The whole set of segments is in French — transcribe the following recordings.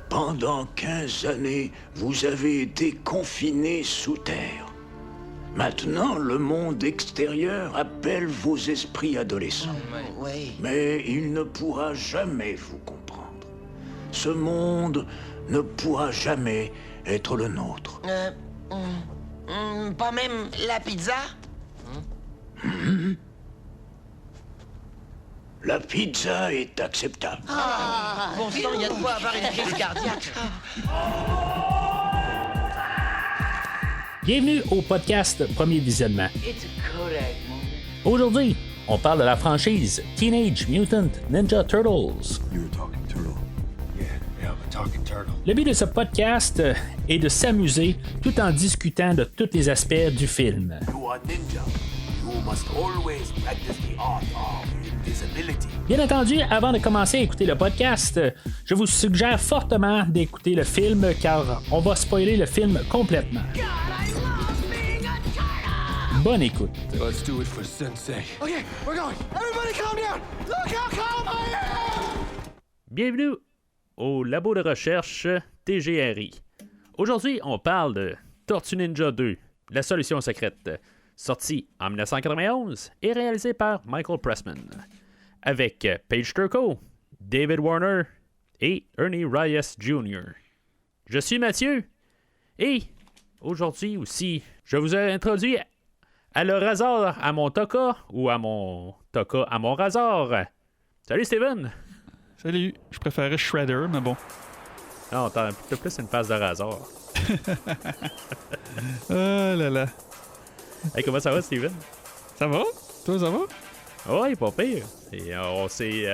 Pendant 15 années, vous avez été confinés sous terre. Maintenant, le monde extérieur appelle vos esprits adolescents. Oui. Mais il ne pourra jamais vous comprendre. Ce monde ne pourra jamais être le nôtre. Pas même la pizza? La pizza est acceptable. Bon sang, il y a de quoi avoir une crise cardiaque. Bienvenue au podcast Premier Visionnement. Aujourd'hui, on parle de la franchise Teenage Mutant Ninja Turtles. Le but de ce podcast est de s'amuser tout en discutant de tous les aspects du film. Bien entendu, avant de commencer à écouter le podcast, je vous suggère fortement d'écouter le film car on va spoiler le film complètement. Bonne écoute. Let's do it for Sensei. Okay, we're going. Everybody calm down. Look how calm I am. Bienvenue au labo de recherche TGRI. Aujourd'hui, on parle de Tortue Ninja 2, la solution secrète, sorti en 1991 et réalisé par Michael Pressman, avec Paige Turco, David Warner et Ernie Reyes Jr. Je suis Mathieu et aujourd'hui aussi, je vous ai introduit à le rasoir à mon toka ou à mon toka à mon rasoir. Salut Steven! Salut, je préférais Shredder, mais bon. Non, t'as plus une face de rasoir. Ah là là. Hey, comment ça va, Steven? Ça va? Toi, ça va? Ouais, pas pire. Et on s'est...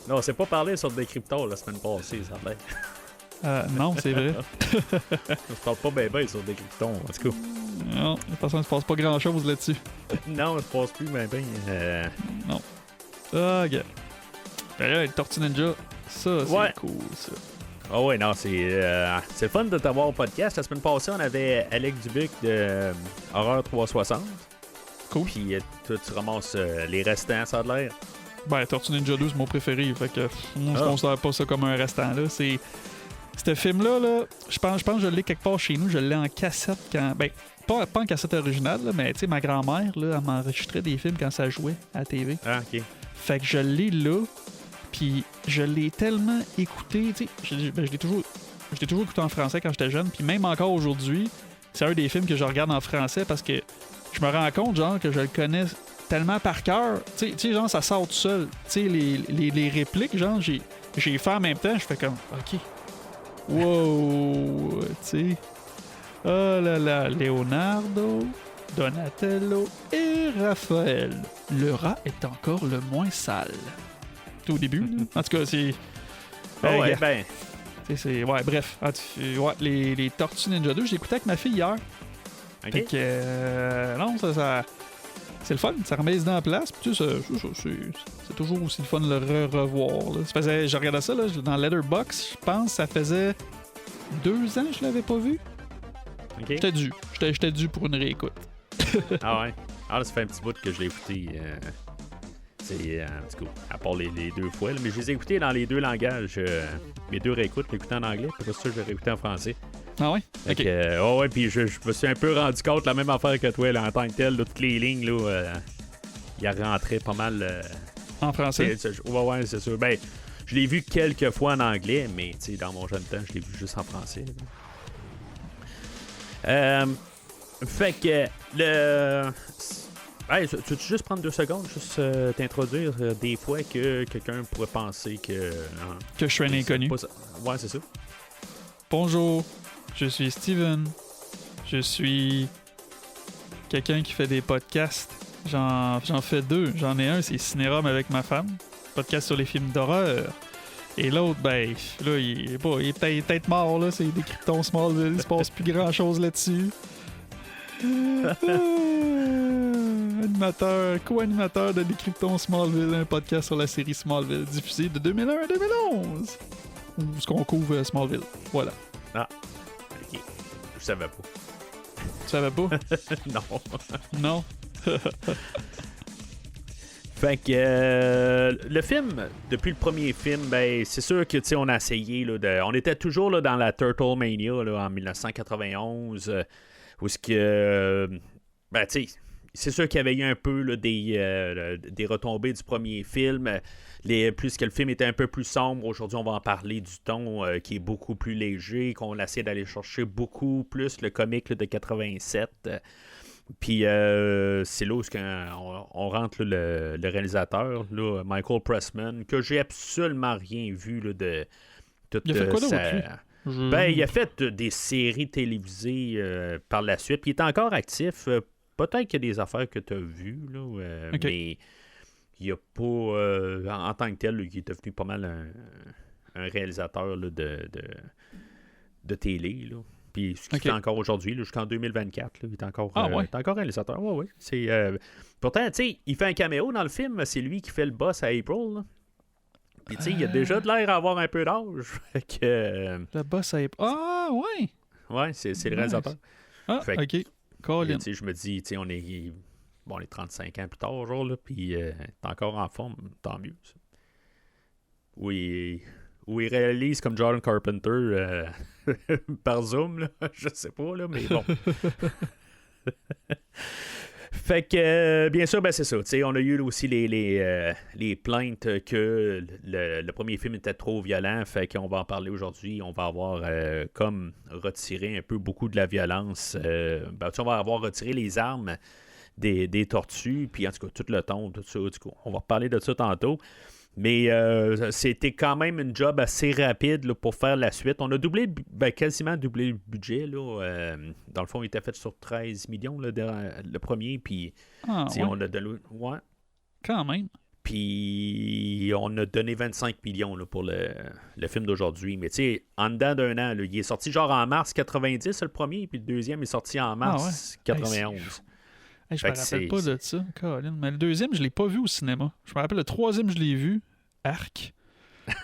Non, on s'est pas parlé sur Décryptor la semaine passée, ça a l'air. Non, c'est vrai. On se parle pas bien sur Décryptor, en tout cas. Non, de toute façon, il ne se passe pas grand-chose là-dessus. Non, je pense plus bien. Non. Ah, ok. Ben là, Tortue Ninja, ça, c'est Ouais. cool, ça. Ah ouais, non, c'est fun de t'avoir au podcast. La semaine passée, on avait Alec Dubuc de Horreur 360. Cool. Puis toi, tu ramasses les restants, ça a l'air. Ben, Tortue Ninja 2, c'est mon préféré. Fait que moi, je considère pas ça comme un restant, là. C'est... Ce film-là, là, je pense que je l'ai quelque part chez nous. Je l'ai en cassette quand... Ben, pas en cassette originale, là, mais tu sais, ma grand-mère, là, elle m'enregistrait des films quand ça jouait à la TV. Ah, OK. Fait que je l'ai là, puis je l'ai tellement écouté, tu sais, je l'ai toujours écouté en français quand j'étais jeune, puis même encore aujourd'hui, c'est un des films que je regarde en français parce que je me rends compte, genre, que je le connais tellement par cœur, tu sais, genre, ça sort tout seul, tu sais, les répliques, genre, j'ai fait en même temps, je fais comme, OK, wow, tu sais, oh là là, Leonardo, Donatello et Raphaël. Le rat est encore le moins sale. Tout au début, là. En tout cas, c'est... Ah ouais, gars. ben... Ouais, bref. Ouais, les Tortues Ninja 2, je l'écoutais avec ma fille hier. OK. Fait que... non, ça... C'est le fun, ça remet les dents en place. Puis tu sais, c'est toujours aussi le fun de le revoir. Là. Je regardais ça là, dans Letterboxd, je pense ça faisait 2 ans que je l'avais pas vu. OK. J'étais dû pour une réécoute. Ah ouais. Ah là, ça fait un petit bout que je l'ai écouté. C'est en tout cas, à part les 2 fois. Là, mais je les ai écoutés dans les 2 langages. Mes 2 réécoutes, l'écouter en anglais, puis après ça, je l'ai réécouté en français. Ah ouais? Fait que, ouais, puis je me suis un peu rendu compte, la même affaire que toi, là, en tant que tel, là, toutes les lignes, là, il a rentré pas mal. En français? Ouais, c'est sûr. Ben, je l'ai vu quelques fois en anglais, mais tu sais, dans mon jeune temps, je l'ai vu juste en français. Fait que hey, tu veux juste prendre 2 secondes, juste t'introduire des fois que quelqu'un pourrait penser que... Que je suis un inconnu. Ouais, c'est ça. Bonjour, je suis Steven. Je suis quelqu'un qui fait des podcasts. J'en fais 2. J'en ai un, c'est Cinérum avec ma femme. Podcast sur les films d'horreur. Et l'autre, ben, là, il est peut-être mort, là. C'est Décryptons Smallville. Il se passe plus grand-chose là-dessus. Co-animateur de Décryptons Smallville, un podcast sur la série Smallville, diffusé de 2001 à 2011. Où ce qu'on couvre Smallville. Voilà. Ah, ok. Je savais pas. Tu savais pas? Non. Non. Fait que le film, depuis le premier film, ben c'est sûr que on a essayé on était toujours là, dans la Turtle Mania là, en 1991 où ce que ben tu sais, c'est sûr qu'il y avait eu un peu là, des retombées du premier film. Plus que le film était un peu plus sombre, aujourd'hui on va en parler du ton qui est beaucoup plus léger, qu'on essaie d'aller chercher beaucoup plus le comique là, de 87. Puis c'est là où on rentre là, le réalisateur, là, Michael Pressman, que j'ai absolument rien vu là, de toute il a fait quoi d'autre, lui? Ben, il a fait des séries télévisées par la suite, puis il est encore actif. Peut-être qu'il y a des affaires que tu as vues, là, okay. Mais il n'y a pas, en tant que tel, là, il est devenu pas mal un réalisateur là, de télé, là. Puis ce qu'il fait encore aujourd'hui, là, jusqu'en 2024, là, il est encore, est encore réalisateur. Ouais. C'est, pourtant, tu sais, il fait un caméo dans le film, c'est lui qui fait le boss à April. Là. Puis tu sais, il a déjà de l'air à avoir un peu d'âge. Le boss à April. Ah, ouais! Ouais, c'est le réalisateur. Ah, fait ok. Colin. Je me dis, tu sais, on est 35 ans plus tard, genre, là, puis t'es encore en forme, tant mieux. Ça. Oui. Où il réalise comme John Carpenter par Zoom, là. Je sais pas, là, mais bon. Fait que, bien sûr, ben c'est ça. T'sais, on a eu aussi les plaintes que le premier film était trop violent, fait qu'on va en parler aujourd'hui. On va avoir comme retiré un peu beaucoup de la violence. On va avoir retiré les armes des tortues, puis en tout cas, tout le ton, tout ça. Du coup, on va reparler de ça tantôt. Mais c'était quand même une job assez rapide là, pour faire la suite. On a quasiment doublé le budget. Là, dans le fond, il était fait sur 13 millions là, le premier. Puis on a donné. Ouais. Quand même. Puis on a donné 25 millions là, pour le film d'aujourd'hui. Mais tu sais, en dedans d'un an, là, il est sorti genre en mars 90, le premier, puis le deuxième est sorti en mars 91. Je me rappelle pas de ça, Colin. Mais le deuxième, je l'ai pas vu au cinéma. Je me rappelle, le troisième, je l'ai vu. Arc.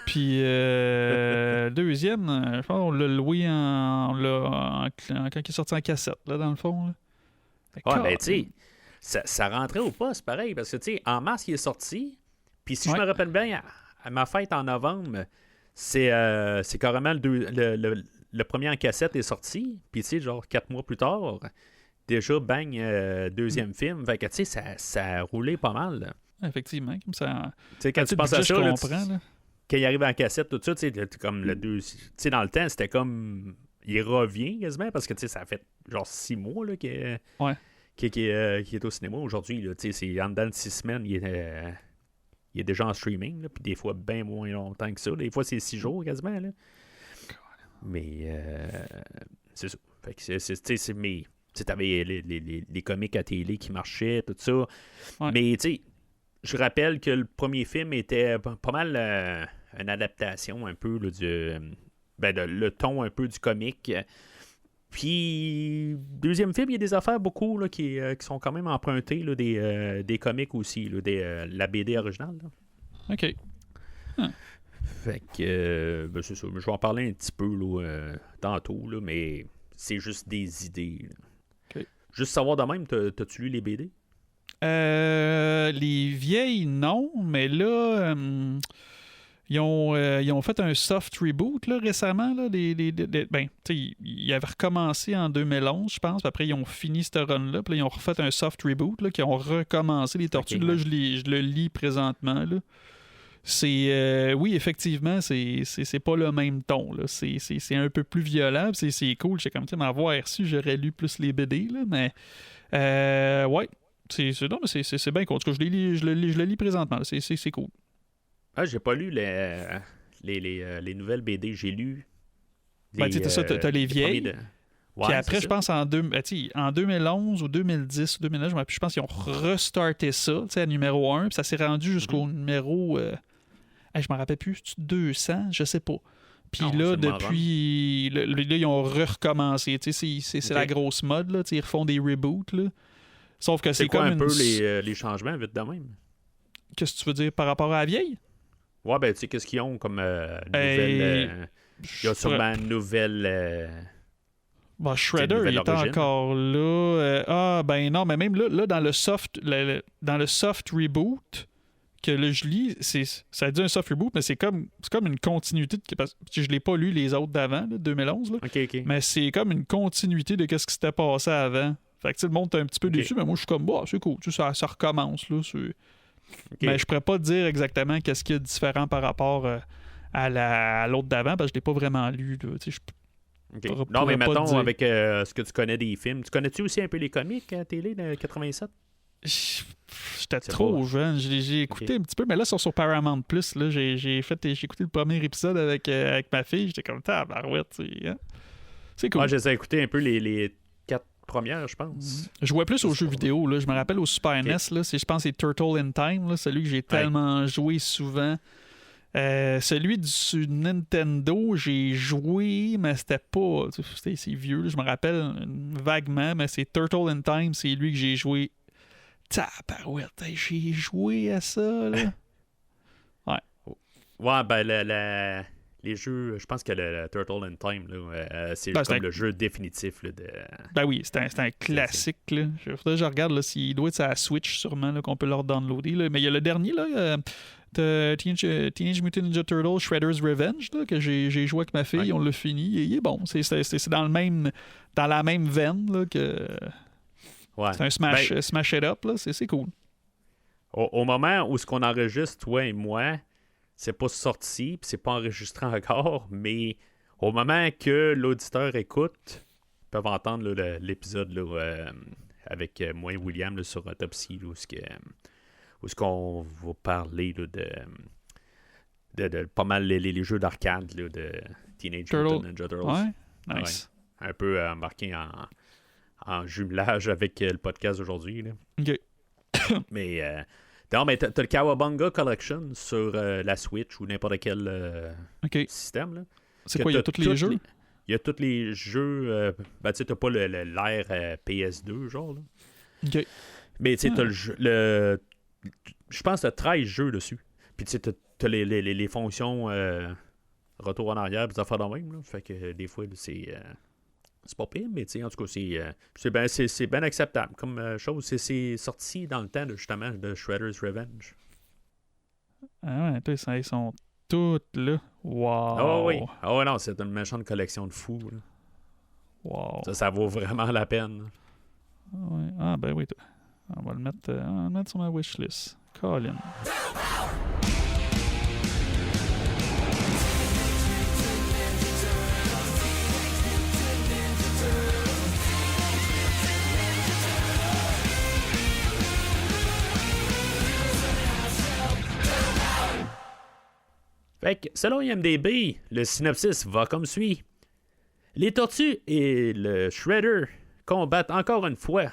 Puis le deuxième, je pense qu'on l'a loué quand il est sorti en cassette, là, dans le fond. Là. Ouais, ben tu sais, ça rentrait au pas, c'est pareil. Parce que tu sais, en mars, il est sorti. Puis si je me rappelle bien, à ma fête en novembre, c'est carrément le premier en cassette est sorti. Puis tu sais, genre 4 mois plus tard. Déjà, bang, deuxième film. Fait que, tu sais, ça a roulé pas mal. Là. Effectivement. Comme ça. Tu sais, quand tu penses à ça, là, quand il arrive en cassette, tout ça, tu sais, comme le deux. Tu sais, dans le temps, c'était comme. Il revient quasiment parce que, tu sais, ça fait genre 6 mois là, qu'il est au cinéma. Aujourd'hui, tu sais, c'est en dedans de 6 semaines, il est déjà en streaming. Là, puis des fois, bien moins longtemps que ça. Des fois, c'est 6 jours quasiment. Là. Mais c'est ça. Fait que c'est mes. Tu sais, t'avais les comics à télé qui marchaient, tout ça. Ouais. Mais, tu sais, je rappelle que le premier film était pas mal une adaptation un peu là, le ton un peu du comique. Puis, deuxième film, il y a des affaires beaucoup là, qui sont quand même empruntées là, des comics aussi, là, la BD originale. Là. OK. Fait que, c'est ça. Je vais en parler un petit peu là, tantôt, là, mais c'est juste des idées. Là. Okay. Juste savoir de même, t'as-tu lu les BD? Les vieilles, non, mais là, ils ont fait un soft reboot là, récemment. Là, ils avaient recommencé en 2011, je pense, puis après ils ont fini ce run-là, puis là, ils ont refait un soft reboot, là, qui ont recommencé les tortues. Okay, là, je le lis présentement. Là. C'est oui, effectivement, c'est pas le même ton. Là. C'est un peu plus violent, c'est cool. J'ai comme m'avoir su, j'aurais lu plus les BD, là, mais ouais. Non, mais c'est bien cool. En tout cas, je le lis présentement. C'est cool. Ah, j'ai pas lu les nouvelles BD. J'ai lu. T'as les vieilles. Ouais, puis après, je pense en 2011 ou 2010 ou 2009, je pense qu'ils ont restarté ça à numéro 1. Puis ça s'est rendu jusqu'au numéro. Je m'en rappelle plus, 200, je sais pas. Puis là, depuis. Là, ils ont recommencé. C'est la grosse mode. Là, ils refont des reboots. Là. Sauf que c'est quoi comme un peu les changements vite de même? Qu'est-ce que tu veux dire par rapport à la vieille? Ouais, ben tu sais, qu'est-ce qu'ils ont comme nouvelle... il y a sûrement une nouvelle... Shredder, il est encore là. Ben non, mais même là dans le soft reboot, que là, je lis, ça dit un soft reboot, mais c'est comme une continuité. Parce que je l'ai pas lu les autres d'avant, là, 2011. Là. OK. Mais c'est comme une continuité de ce qui s'était passé avant. Fait que le monde est un petit peu déçu, mais moi, je suis comme, bah, c'est cool. Ça recommence. Là, mais je pourrais pas te dire exactement qu'est-ce qu'il y a de différent par rapport à l'autre d'avant, parce que je l'ai pas vraiment lu. Là. Non, mais mettons, avec ce que tu connais des films, tu connais-tu aussi un peu les comics à télé de 87? J'étais trop jeune. J'ai écouté un petit peu, mais là, sur Paramount Plus, là, j'ai écouté le premier épisode avec ma fille. J'étais comme, tabarouette, hein? C'est cool. Moi, j'ai écouté un peu les 4 premières, je pense. Je jouais plus aux jeux vidéo. Là. Je me rappelle au Super NES, là, je pense que c'est Turtle in Time, là, celui que j'ai tellement joué souvent. Celui du Nintendo, j'ai joué, mais c'était pas... C'est vieux, là, je me rappelle vaguement, mais c'est Turtle in Time, c'est lui que j'ai joué. Tabarouette, j'ai joué à ça, là. Ouais, ben les jeux, je pense que le Turtle in Time, là, c'est comme le jeu définitif. Là, Ben oui, c'est un classique. Là. Je regarde là, s'il doit être sur la Switch, sûrement, là, qu'on peut leur downloader. Là. Mais il y a le dernier, là, Teenage Mutant Ninja Turtles Shredder's Revenge, là, que j'ai joué avec ma fille, on l'a fini. Il est bon. C'est dans la même veine là, que... Ouais. C'est un smash it up, là. C'est cool. Au moment où ce qu'on enregistre, toi et moi, c'est pas sorti, puis c'est pas enregistré encore, mais au moment que l'auditeur écoute, ils peuvent entendre là, l'épisode là, avec moi et William là, sur Autopsy, là, où ce qu'on va parler là, de pas mal les jeux d'arcade là, de Teenage Mutant Ninja Turtles. Ouais, nice. Ouais, un peu embarqué en jumelage avec le podcast d'aujourd'hui. Là. OK. Mais t'as le Cowabunga Collection sur la Switch ou n'importe quel système. Là. C'est quoi, il y a tous les jeux? Il y a tous les jeux. Ben, tu sais, t'as pas l'ère PS2, genre. Là. OK. Mais tu sais, t'as le jeu. Je pense que t'as 13 jeux dessus. Puis tu sais, t'as les fonctions retour en arrière, puis des affaires dans le même. Là. Fait que des fois, c'est pas pire, mais en tout cas, c'est bien acceptable comme chose. C'est sorti dans le temps, justement, de Shredder's Revenge. Ah ouais, ils sont toutes là. Wow! Ah oui. Ah ouais, non, c'est une méchante collection de fous. Là. Wow! Ça vaut vraiment la peine. Ouais. Ah ben oui, on va le mettre sur ma wishlist. Colin. Fait que, selon IMDb, le synopsis va comme suit. Les tortues et le Shredder combattent encore une fois.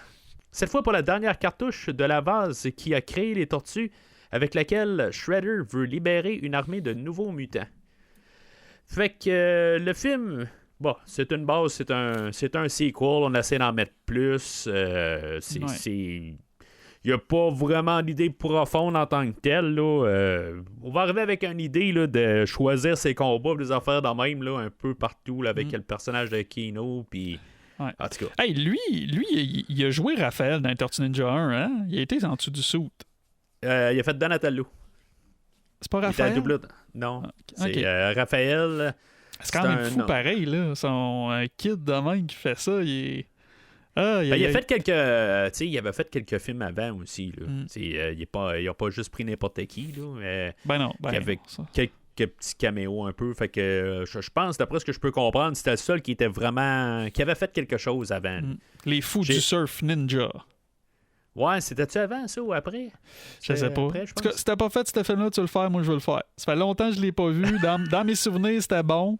Cette fois pour la dernière cartouche de la vase qui a créé les tortues, avec laquelle Shredder veut libérer une armée de nouveaux mutants. Fait que le film, bon, c'est une base, c'est un sequel, on essaie d'en mettre plus. Il n'y a pas vraiment d'idée profonde en tant que telle. Là. On va arriver avec une idée là, de choisir ses combats, des affaires dans même, là, un peu partout, là, avec le personnage de Keno. Puis... Ouais. En tout cas. Hey, lui il a joué Raphaël dans Tortue Ninja 1. Hein? Il a été en dessous du suit. Il a fait Donatello. C'est pas Raphaël? Non. Okay. C'est Raphaël. C'est quand même fou pareil. Là. Un kid de même qui fait ça, il est... il a fait quelques. Il avait fait quelques films avant aussi. Là. Il a pas juste pris n'importe qui. Là, il y avait quelques petits caméos un peu. Fait que je pense, d'après ce que je peux comprendre, c'était le seul qui était vraiment. Qui avait fait quelque chose avant. Les fous du surf ninja. Ouais, c'était-tu avant ça ou après? Je sais pas. Après, en tout cas, si t'as pas fait ce film-là, tu veux le faire, moi je veux le faire. Ça fait longtemps que je l'ai pas vu. Dans mes souvenirs, c'était bon.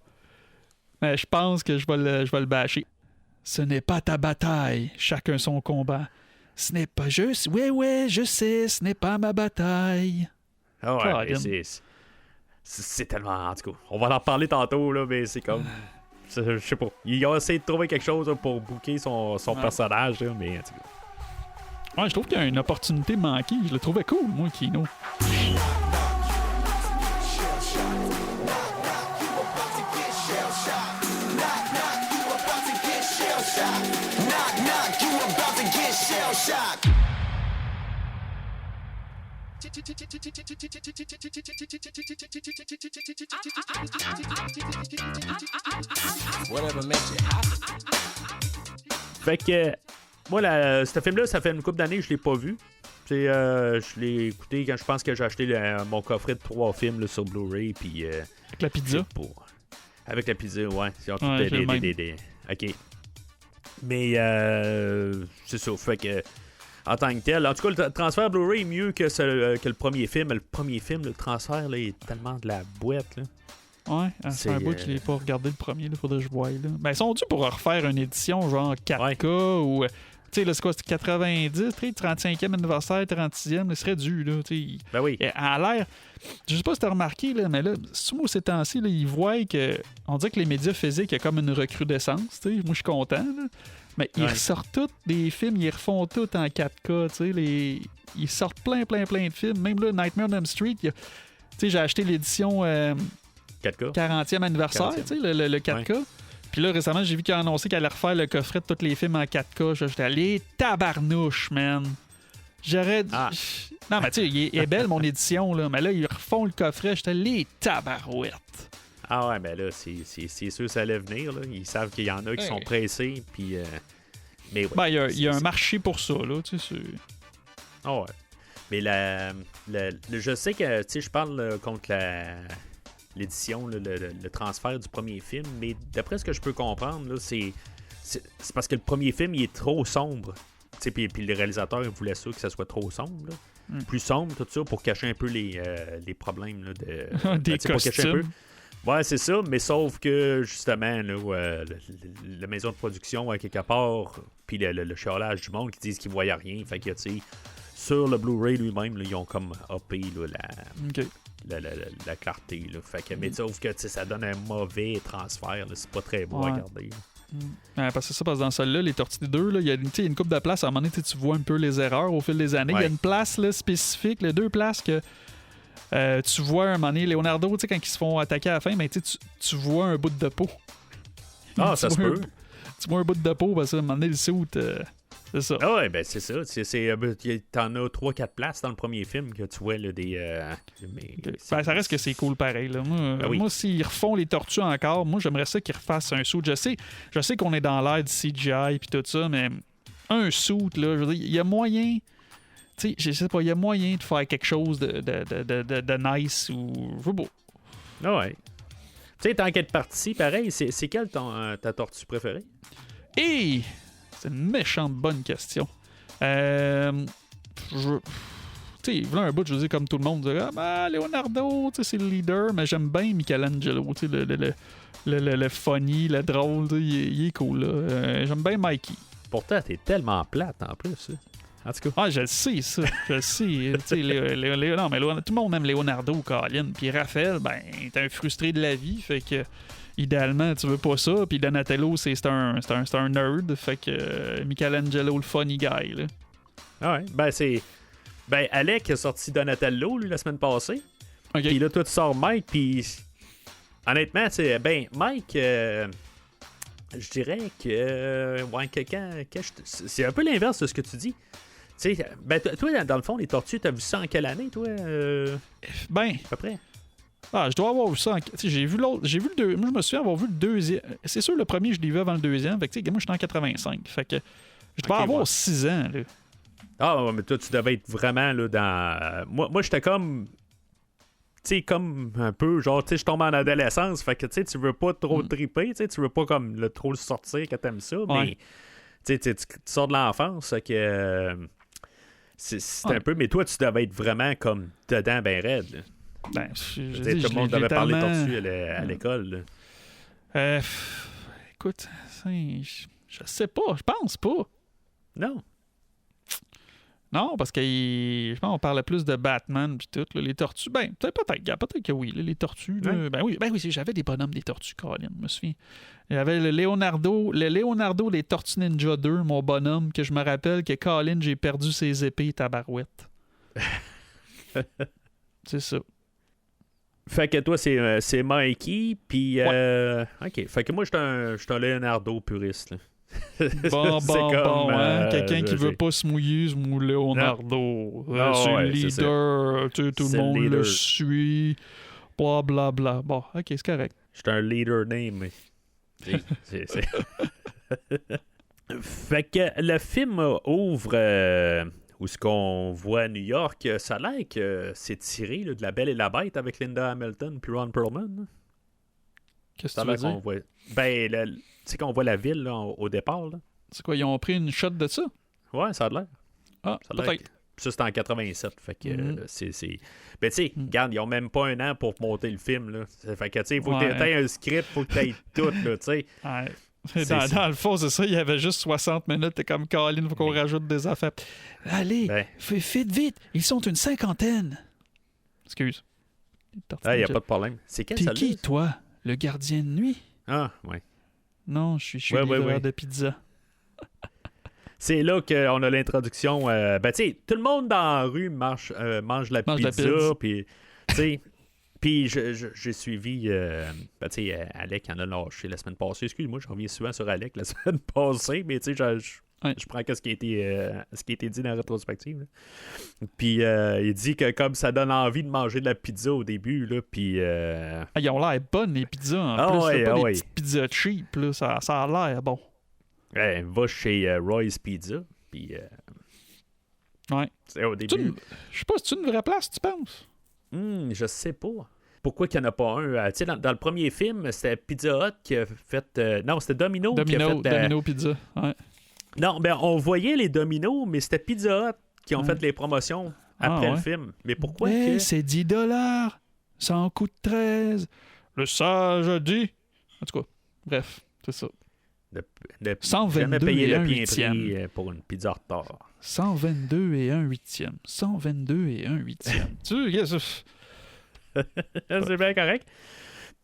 Mais je pense que je vais le bâcher. Ce n'est pas ta bataille, chacun son combat. Ce n'est pas juste... Oui, je sais, ce n'est pas ma bataille. Ah ouais, c'est tellement... En tout cas, on va en reparler tantôt, là, mais c'est comme... Je sais pas. Il a essayé de trouver quelque chose là, pour booker son personnage, là, mais en tout cas... Ouais, je trouve qu'il y a une opportunité manquée. Je le trouvais cool, moi, Keno. Whatever makes you happy. Fait que, moi, ce film-là, ça fait une couple d'années que je l'ai pas vu. Je l'ai écouté quand je pense que j'ai acheté mon coffret de 3 films là, sur Blu-ray. Puis, Avec la pizza. Avec la pizza, ouais. Ils ont Ouais, tout OK. Mais, c'est ça. Fait que, en tant que tel, en tout cas, le transfert Blu-ray est mieux que le premier film. Le premier film, le transfert, là, est tellement de la boîte, là. Ouais, c'est un bout que je l'ai pas regardé le premier, il faudrait que je voie. Là. Ben, ils sont dû pour refaire une édition genre 4K ou. Tu sais, là, c'est quoi, c'est 90, 35e anniversaire, 36e, il serait dû, là. Ben oui. À l'air. Je sais pas si t'as remarqué, là, mais là, souvent ces temps-ci, là, ils voient que. On dirait que les médias physiques, il y a comme une recrudescence, tu sais. Moi, je suis content, là. Mais ils ressortent tous des films, ils refont tout en 4K, tu sais. Ils sortent plein de films. Même là, Nightmare on Elm Street, tu sais, j'ai acheté l'édition. 4K. 40e anniversaire, tu sais, le 4K. Ouais. Puis là, récemment, j'ai vu qu'il a annoncé qu'elle allait refaire le coffret de tous les films en 4K. J'étais allé tabarnouche, man. J'aurais... Non, mais tu sais, il est belle, mon édition, là. Mais là, ils refont le coffret. J'étais allé tabarouettes. Ah ouais, ben là, c'est sûr que ça allait venir, là. Ils savent qu'il y en a qui sont pressés, puis... Mais ouais. Ben, il y a un marché pour ça, là, tu sais. Ah ouais. Mais je sais que, tu sais, je parle contre l'édition, le transfert du premier film, mais d'après ce que je peux comprendre, là, c'est parce que le premier film, il est trop sombre. Puis le réalisateur, il voulait ça que ça soit trop sombre. Là. Plus sombre, tout ça, pour cacher un peu les problèmes là, des costumes. Pour cacher un peu. Ouais, c'est ça, mais sauf que, justement, là, la maison de production, quelque part, puis le chiolage du monde qui disent qu'ils ne voyaient rien, fait que, tu sais, sur le Blu-ray lui-même, là, ils ont comme uppé la clarté. Là. Fait que, mais sauf que ça donne un mauvais transfert. Là. C'est pas très beau à regarder. Parce que c'est ça, parce que dans celle-là, les Tortues 2, il y a une couple de places. À un moment donné, tu vois un peu les erreurs au fil des années. Il y a une place là, spécifique, les 2 places que tu vois un moment donné, Leonardo, quand ils se font attaquer à la fin, mais tu vois un bout de peau. Ah, ça se peut. Tu vois un bout de peau, parce que à un moment donné, le suit. C'est ça. Ah ouais, ben c'est ça. T'en as 3-4 places dans le premier film que tu vois là, ça reste que c'est cool pareil. Là. Moi, s'ils refont les tortues encore, moi j'aimerais ça qu'ils refassent un suit. Je sais qu'on est dans l'ère du CGI et tout ça, mais un suit, là, je veux dire, il y a moyen. Tu sais, je sais pas, il y a moyen de faire quelque chose de nice ou. Je sais pas. Ah ouais. Tu sais, tant qu'être parti, pareil, c'est quelle ta tortue préférée? C'est une méchante bonne question. Tu sais, voilà un bout, je veux dire, comme tout le monde, Leonardo, tu sais, c'est le leader, mais j'aime bien Michelangelo, tu sais, le funny, le drôle, il est cool, là. J'aime bien Mikey. Pourtant, t'es tellement plate, en plus, en tout cas. Ah, je le sais, ça. Je le sais. Tu sais, non, mais tout le monde aime Leonardo, Colin. Puis Raphaël, ben, t'es un frustré de la vie, fait que... Idéalement, tu veux pas ça. Puis Donatello, c'est un nerd. Fait que Michelangelo, le funny guy. Là. Ah ouais. Ben, c'est. Ben, Alec a sorti Donatello, lui, la semaine passée. Okay. Puis là, toi, tu sors Mike. Puis. Honnêtement, c'est. Ben, Mike. Je dirais que. Ouais, c'est un peu l'inverse de ce que tu dis. Tu sais, ben, toi, dans le fond, les tortues, t'as vu ça en quelle année, toi Ben. À peu près. Ah, je dois avoir vu ça. J'ai vu l'autre. J'ai vu le deux. Moi, je me souviens avoir vu le deuxième. C'est sûr, le premier, je l'ai vu avant le deuxième. Fait que, moi, je suis en 85. Fait que je dois avoir 6 ans. Là. Ah, ouais, mais toi, tu devais être vraiment là dans. Moi j'étais comme. Tu sais, comme un peu, genre, tu sais, je tombe en adolescence. Fait que, tu sais, tu veux pas trop triper. Tu veux pas comme trop le sortir quand t'aimes ça. Mais, tu sais, tu sors de l'enfance. Fait que. C'est un peu. Mais toi, tu devais être vraiment comme dedans, ben raide. Là. Ben, tout le monde devait parler tortue à l'école. Écoute, je sais pas, je pense pas. Non. Non, parce que je pense qu'on parlait plus de Batman puis tout. Là, les tortues, ben, peut-être que oui. Là, les tortues, là, ouais. ben oui, j'avais des bonhommes des tortues, Colin, je me souviens. Il y avait le Leonardo des Tortues Ninja 2, mon bonhomme, que je me rappelle que Colin, j'ai perdu ses épées tabarouette. C'est ça. Fait que toi, c'est Mikey, puis... Ouais. OK, fait que moi, je suis un Leonardo puriste, là. Bon, C'est comme, hein? Quelqu'un qui je veut sais. pas se mouiller, se mouille Leonardo. C'est ouais, le c'est ça. leader, tu sais, tout C'est le le monde le leader. suit. Bla, bla, bla. Bon, OK, c'est correct. J'étais un leader name, mais... c'est- Fait que le film ouvre où ce qu'on voit à New York. Ça a l'air que c'est tiré là, de La Belle et la Bête avec Linda Hamilton puis Ron Perlman. Là. Qu'est-ce Ça que a tu l'air veux qu'on dire? voit... Ben, tu sais qu'on voit la ville là, au départ. Là. C'est quoi, ils ont pris une shot de ça? Ouais, ça a l'air. Ah, Ça a l'air peut-être. que- Ça, c'était en 87. Fait que Mhm. c'est... Ben, tu sais, regarde, ils ont même pas un an pour monter le film. Là. Fait que, tu sais, il faut Ouais. que tu aies un script, faut que tu aies tout, là, tu sais. Ouais. C'est- Dans le fond, c'est ça, il y avait juste 60 minutes. T'es comme Colin, faut qu'on rajoute des affaires. Allez, Ben. faites vite, ils sont une cinquantaine. Excuse. Il n'y a pas de problème. C'est quelle T'es celle-là? qui, toi? Le gardien de nuit? Ah, ouais. Non, je suis Ouais, livreur ouais. de pizza. C'est là qu'on a l'introduction. Ben, tu sais, tout le monde dans la rue mange la Mange la pizza. pizza. Puis, tu sais, puis j'ai suivi. Ben, tu sais, Alec en a lâché la semaine passée. Excuse-moi, je reviens souvent sur Alec la semaine passée, mais tu sais, je prends ce qui a été dit dans la rétrospective. Là. Puis, il dit que comme ça donne envie de manger de la pizza au début, là, puis. Ah, ils ont l'air bonnes, les pizzas, en Ah plus. ouais, C'est pas ah des ouais. petites pizzas cheap, là. Ça a l'air bon. Va chez Roy's Pizza, puis. Ouais. C'est au début. Je sais pas, c'est une vraie place, tu penses? Je sais pas. Pourquoi qu'il n'y en a pas un? Tu sais, dans le premier film, c'était Pizza Hut qui a fait... non, c'était Domino qui a fait... Domino Pizza, ouais. Non, ben on voyait les Dominos, mais c'était Pizza Hut qui ont fait les promotions après le film. Mais pourquoi que... c'est 10 $, ça en coûte 13. Le sage a dit. En tout cas, bref, c'est ça. de 122 jamais payer et le un bien huitième. prix pour une pizza en retard. 122 et 1 huitième. 122 et 1 huitième. Tu sais, C'est bien correct.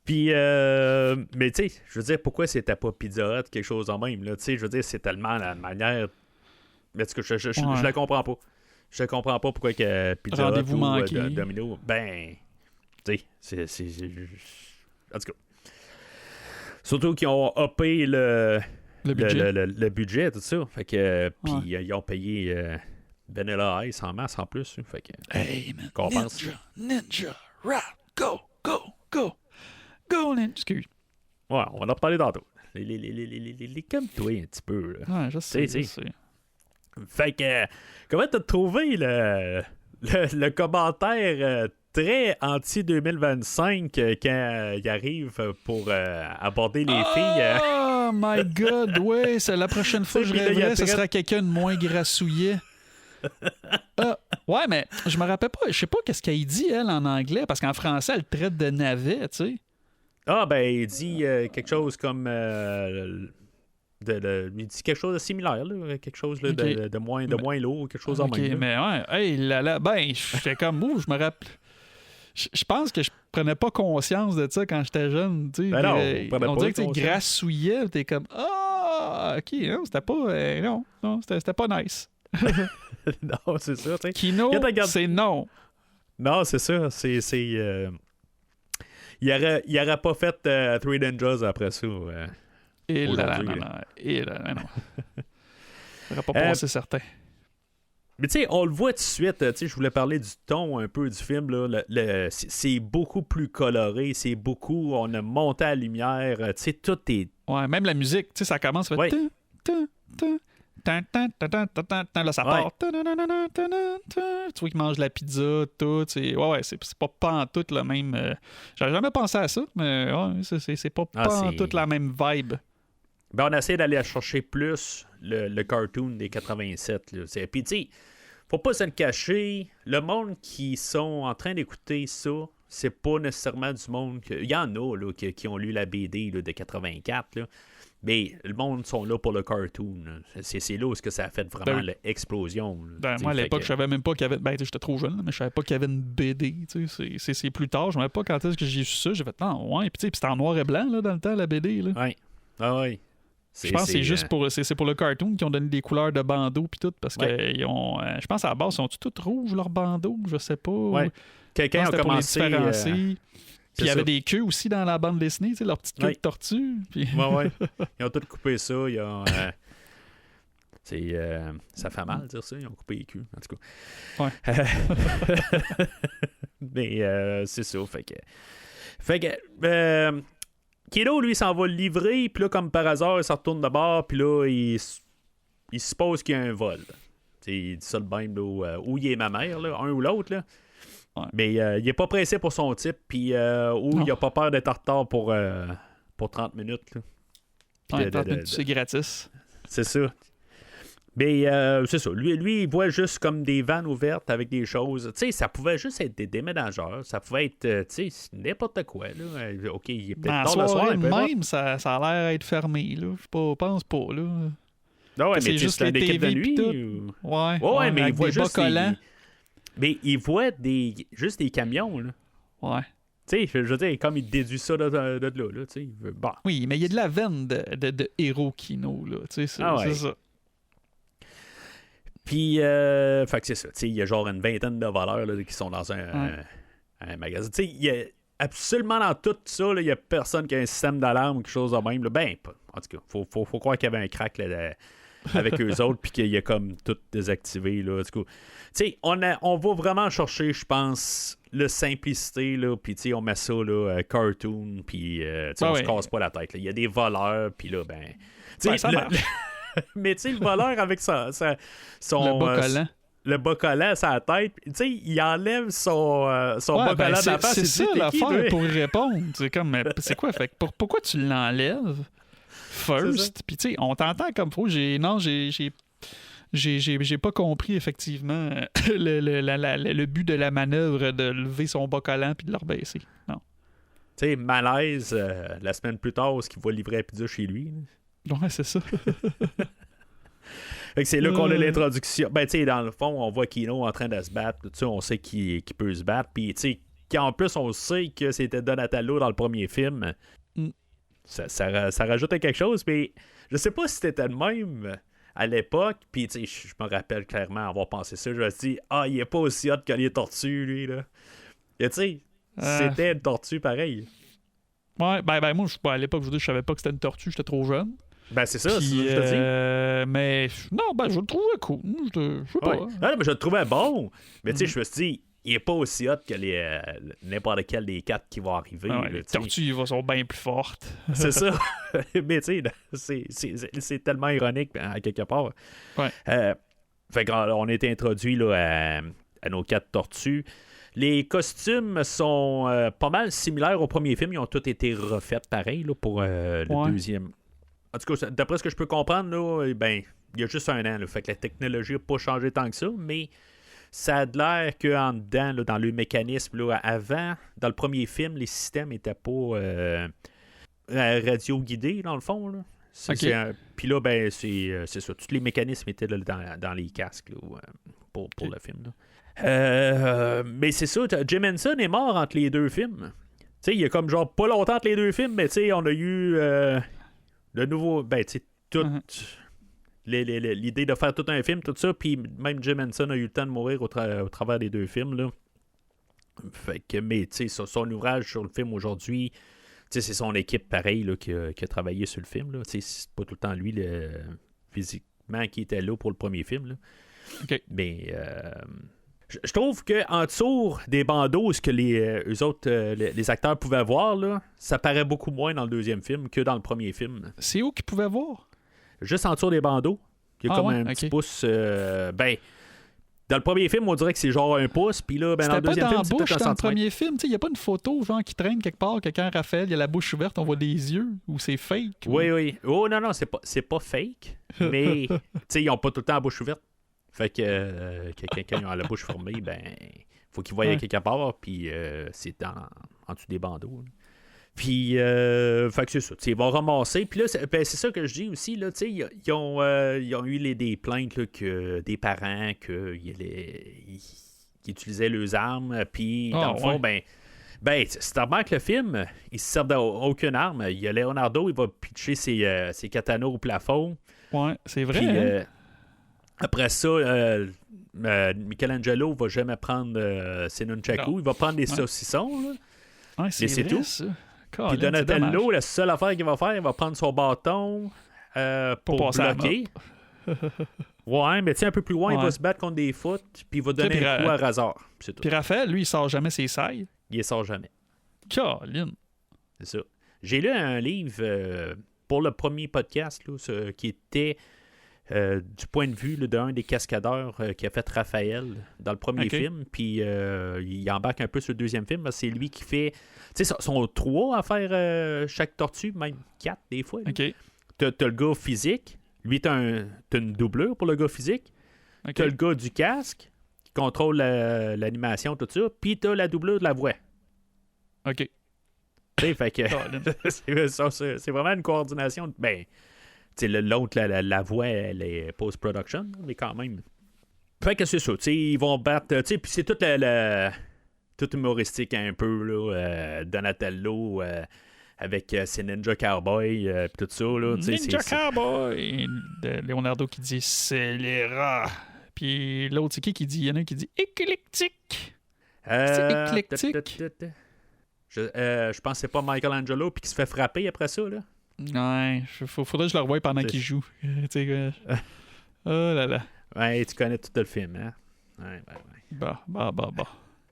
Puis, mais tu sais, je veux dire, pourquoi c'était pas Pizza Hut, quelque chose en même, là? Tu sais, je veux dire, c'est tellement la manière... Mais est-ce que je la comprends pas. Je comprends pas pourquoi que Pizza Hut Rendez-vous ou manqué. Domino, ben, tu sais, c'est... En tout cas. Surtout qu'ils ont uppé le budget. le budget, tout ça. Fait que, puis ils ont payé Vanilla Ice en masse en plus. Fait que, Hey, man. compense. Ninja, rap, go, ninja. Excuse. Ouais, on en a parlé tantôt. Les comme toi un petit peu. Là. Ouais, je sais. Si. Fait que, comment t'as trouvé le commentaire très anti-2025 quand il arrive pour aborder les filles? Oh my God, ouais, c'est la prochaine fois que je Puis là, il y a rêverais, ce très- sera quelqu'un de moins grassouillet. Ouais, mais je me rappelle pas, je sais pas qu'est-ce qu'elle dit, elle, en anglais, parce qu'en français, elle traite de navet, tu sais. Ah, ben, il dit quelque chose comme... il dit quelque chose de similaire, là, quelque chose là, de moins lourd, quelque chose en Ok, même. mais ouais, hey, là, ben, j'étais comme, je me rappelle. Je pense que je prenais pas conscience de ça quand j'étais jeune, tu sais. Ben non, puis, on prenait on pas dirait que tu conscience. grassouillais, t'es comme, ok, non, c'était pas, non, c'était pas nice. Non, c'est ça, tu sais. Kino, Quand tu regardes- c'est non. Non, c'est ça. Il aurait pas fait Three Ninjas après ça. Et là, Aujourd'hui, non. J'aurais pas passé certain. Mais tu sais, on le voit tout de suite. Tu sais, je voulais parler du ton un peu du film. Là. C'est beaucoup plus coloré. C'est beaucoup... On a monté à la lumière. Tu sais, tout est... Ouais, même la musique, tu sais, ça commence, ça fait... Ouais. Là, ça part. Tu vois qu'il mange la pizza, tout. Ouais, c'est pas en tout le même... J'avais jamais pensé à ça, mais ouais, c'est pas en c'est- tout la même vibe. Ben, on essaie d'aller chercher plus le cartoon des 87. Là. Puis, tu sais, faut pas se le cacher. Le monde qui sont en train d'écouter ça, c'est pas nécessairement du monde... Il y en a là, qui ont lu la BD là, de 84, là. Mais le monde sont là pour le cartoon. Là. C'est là où est-ce que ça a fait vraiment Ben oui. l'explosion. Là. Ben, moi, à Fait l'époque, que- je savais même pas qu'il y avait... Ben, j'étais trop jeune, là, mais je savais pas qu'il y avait une BD. C'est plus tard. Je ne savais pas quand est-ce que j'ai su ça. J'ai fait, non, ouais. Puis c'était en noir et blanc, là, dans le temps, la BD. Là. Ouais. Ah ouais. Je pense que c'est juste pour le cartoon qu'ils ont donné des couleurs de bandeau puis tout, parce que ils ont, je pense à la base, ils sont toutes rouges leurs bandeaux, je sais pas. Ouais. Je Quelqu'un pense a que c'était pour les commencé... différencier. Puis il y avait des queues aussi dans la bande dessinée, tu sais, leur petite queue de tortue. Puis... Ouais. Ils ont tous coupé ça. Ils ont, ça fait mal de dire ça. Ils ont coupé les queues, en tout cas. Ouais. Mais c'est ça. Fait que Kino, lui, s'en va le livrer. Puis là, comme par hasard, il se retourne de bord. Puis là, il suppose qu'il y a un vol. T'sais, il dit ça le même, là, où il est ma mère, là, un ou l'autre. Là. Ouais. Mais il est pas pressé pour son type. Puis il a pas peur d'être en retard pour 30 minutes. Là. Ouais, 30 minutes, c'est gratis. C'est ça. Mais c'est ça. Lui, il voit juste comme des vannes ouvertes avec des choses. Tu sais, ça pouvait juste être des déménageurs. Ça pouvait être, tu sais, n'importe quoi. Là. OK, il est peut-être tard le soir. Même, ça a l'air être fermé. Là. Je pense pas. Là. Non, ouais, mais c'est juste une équipe de TV nuit. Ou... Ouais, mais il voit juste collants. Mais il voit juste des camions. Là. Ouais. Tu sais, je veux dire, comme il déduit ça de là, tu sais, il veut... Bon. Oui, mais il y a de la veine de héros Kino, là. Tu sais, c'est ça. Puis, fait que c'est ça. Tu sais, il y a genre une vingtaine de voleurs là, qui sont dans un magasin. Tu sais, il y a absolument dans tout ça, il y a personne qui a un système d'alarme ou quelque chose de même. Là. Ben, en tout cas, faut croire qu'il y avait un crack là, avec eux autres, puis qu'il y a comme tout désactivé. Là. Du coup, tu sais, on va vraiment chercher, je pense, la simplicité, là, puis tu sais, on met ça, là, cartoon, puis on se casse pas la tête. Il y a des voleurs, puis là, ben... ça marche. Mais tu sais, le voleur avec son le bas collant. Le bas collant à sa tête, tu sais, il enlève son bas collant de la face. C'est ça l'affaire pour y répondre. C'est comme, c'est quoi? Fait que pourquoi tu l'enlèves first? Puis tu sais, on t'entend comme faux. J'ai pas compris effectivement le but de la manœuvre de lever son bas collant puis de le rebaisser. Non. Tu sais, malaise la semaine plus tard, ce qu'il va livrer la pizza chez lui. Ouais, c'est ça. Fait que c'est là qu'on a l'introduction. Ben, tu sais, dans le fond, on voit Kino en train de se battre. Tu sais, on sait qu'il peut se battre. Puis, tu sais, en plus, on sait que c'était Donatello dans le premier film. Ça rajoutait quelque chose. Mais je sais pas si c'était le même à l'époque. Puis, tu sais, je me rappelle clairement avoir pensé ça. Je me suis dit, il est pas aussi hot que les tortues, lui, là. Et tu sais, c'était une tortue pareil. Ouais, ben moi, à l'époque, je savais pas que c'était une tortue. J'étais trop jeune. Ben, c'est ça, puis, c'est ce que je te dis. Mais non, ben, je le trouvais cool. Je sais pas. Non, mais je le trouvais bon. Mais tu sais, je me suis dit, il est pas aussi hot que n'importe quel des 4 qui vont arriver. Les tortues sont bien plus fortes. C'est ça. Mais tu sais, c'est tellement ironique à quelque part. Ouais. Fait qu'on a été introduit là, à nos 4 tortues. Les costumes sont pas mal similaires au premier film. Ils ont tous été refaits pareil là, pour le deuxième. En tout cas, d'après ce que je peux comprendre, là, ben, il y a juste un an. Là, fait que la technologie n'a pas changé tant que ça, mais ça a l'air qu'en dedans, là, dans le mécanisme, là, avant, dans le premier film, les systèmes n'étaient pas radio-guidés, dans le fond. Là. Puis là, ben, c'est ça. Tous les mécanismes étaient là, dans les casques là, pour le film. Là. Mais c'est ça, Jim Henson est mort entre les deux films. Tu sais, il y a comme genre pas longtemps entre les deux films, mais tu sais, on a eu le nouveau, ben tu sais, toute l'idée de faire tout un film, tout ça, puis même Jim Henson a eu le temps de mourir au travers des deux films, là. Fait que, mais tu sais, son ouvrage sur le film aujourd'hui, tu sais, c'est son équipe pareil là, qui a travaillé sur le film, là. Tu sais, c'est pas tout le temps lui, physiquement, qui était là pour le premier film, là. Okay. Mais je trouve qu'en dessous des bandeaux, ce que les autres, les acteurs pouvaient voir, là, ça paraît beaucoup moins dans le deuxième film que dans le premier film. C'est où qu'ils pouvaient voir? Juste en dessous des bandeaux. Il y a comme un petit pouce. Ben, dans le premier film, on dirait que c'est genre un pouce, puis là, ben, dans le deuxième film, c'est peut-être un dans le centimètre. premier film, il n'y a pas une photo genre qui traîne quelque part, que quand Raphaël, il y a la bouche ouverte, on voit des yeux, ou c'est fake? Oui. Oh non, c'est pas fake, mais ils n'ont pas tout le temps la bouche ouverte. Fait que quelqu'un a la bouche fermée, ben, faut qu'il voie quelque part, puis c'est en dessous des bandeaux. Là. Puis, fait que c'est ça. Ils vont ramasser. Puis là, c'est ça que je dis aussi. Là, ils ont eu des plaintes là, que des parents qui utilisaient leurs armes. Puis, dans le fond, ben c'est normal que le film, il se sert d'aucune arme. Il y a Leonardo, il va pitcher ses katanas au plafond. Ouais, c'est vrai. Puis, après ça, Michelangelo va jamais prendre ses nunchakus. Il va prendre des saucissons. Là. Ouais, c'est c'est vrai, tout. ça. Puis Colin, c'est dommage. Donatello, la seule affaire qu'il va faire, il va prendre son bâton pour passer à la bloquer. Ouais, mais tu sais, un peu plus loin, il Ouais. va se battre contre des foot, puis il va donner Puis un coup à Razor. C'est tout. Puis Raphaël, lui, il sort jamais ses sailles. Il ne sort jamais. Colin. C'est ça. J'ai lu un livre pour le premier podcast qui était du point de vue d'un des cascadeurs qui a fait Raphaël dans le premier Ok. film. Puis il embarque un peu sur le deuxième film. C'est lui qui fait. Tu sais, sont 3 à faire chaque tortue, même 4 des fois. là. OK. T'as le gars physique. Lui, t'as une doublure pour le gars physique. OK. T'as le gars du casque qui contrôle l'animation, tout ça. Puis t'as la doublure de la voix. OK. Tu sais, fait que. Colin. c'est vraiment une coordination. Ben, tu sais, l'autre, la voix, elle est post-production, mais quand même. Fait que c'est ça. Tu sais, ils vont battre. Tu sais, puis c'est tout humoristique un peu, là. Donatello avec ses Ninja Cowboy, puis tout ça, là. Tu sais, Ninja c'est- Cowboy. De Leonardo qui dit scélérat. Puis l'autre, c'est qui dit? Il y en a un qui dit éclectique. C'est éclectique. Je pense que c'est pas Michelangelo puis qui se fait frapper après ça, là. Ouais, faudrait que je le revoie pendant C'est- qu'il joue. Tu sais, oh là là. Ouais, tu connais tout le film, hein? Ouais. Bah.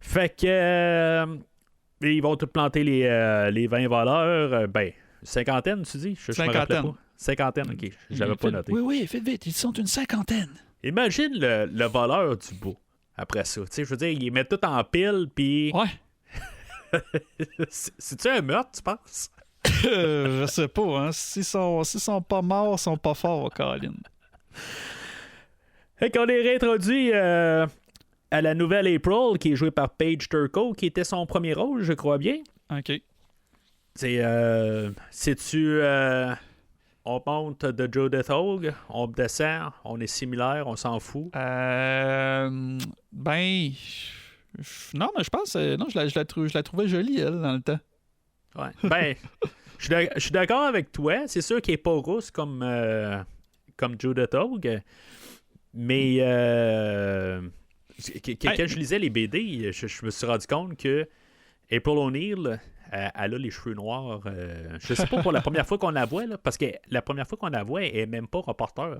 Fait que ils vont tout planter les 20 voleurs. Ben, cinquantaine, tu dis? Je me rappelais Cinquantaine. pas. Cinquantaine, ok. Je l'avais pas noté. Oui, vite, ils sont une cinquantaine. Imagine le voleur du beau après ça. Tu sais, je veux dire, ils mettent tout en pile, puis... Ouais. C'est-tu un meurtre, tu penses? Je sais pas, hein. S'ils sont pas morts, ils sont pas forts, Colin. Fait qu'on est réintroduit à la nouvelle April, qui est jouée par Paige Turco, qui était son premier rôle, je crois bien. OK. C'est-tu... on monte de Judith Hogue, on descend, on est similaire, on s'en fout. Ben... Non, mais je pense... non, je la trouvais jolie, elle, dans le temps. Ouais. Ben, je suis d'accord avec toi. C'est sûr qu'elle n'est pas rousse comme Judith Hogue, mais quand je lisais les BD, je me suis rendu compte que April O'Neil, elle a les cheveux noirs. Je sais pas pour la première fois qu'on la voit, là, parce que la première fois qu'on la voit, elle n'est même pas reporter.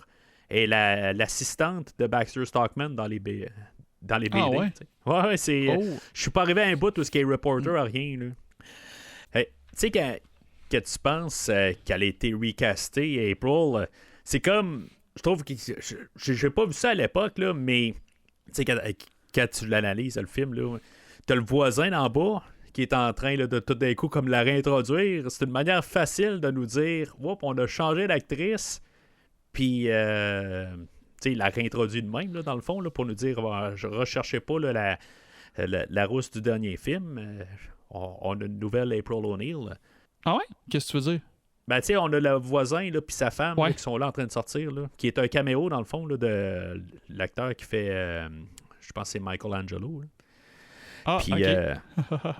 Elle est l'assistante de Baxter Stockman dans les BD. Ah ouais? Tu sais. Ouais, c'est. Oh. Je suis pas arrivé à un bout où ce qui est reporter à rien. Là. Hey, tu sais, quand tu penses qu'elle a été recastée, April, c'est comme. Je trouve que. J'ai pas vu ça à l'époque, là, mais. Tu sais, quand tu l'analyses, le film, là, t'as le voisin en bas qui est en train là, de tout d'un coup comme la réintroduire. C'est une manière facile de nous dire Oups, on a changé d'actrice, puis tu sais, la réintroduit de même, là, dans le fond, là, pour nous dire je recherchais pas là, la rousse du dernier film. On a une nouvelle April O'Neil. Ah ouais? Qu'est-ce que tu veux dire? Ben, tu sais, on a le voisin puis sa femme Ouais. là, qui sont là en train de sortir, là, qui est un caméo, dans le fond, là, de l'acteur qui fait, je pense que c'est Michelangelo. Là. Ah, Puis, OK.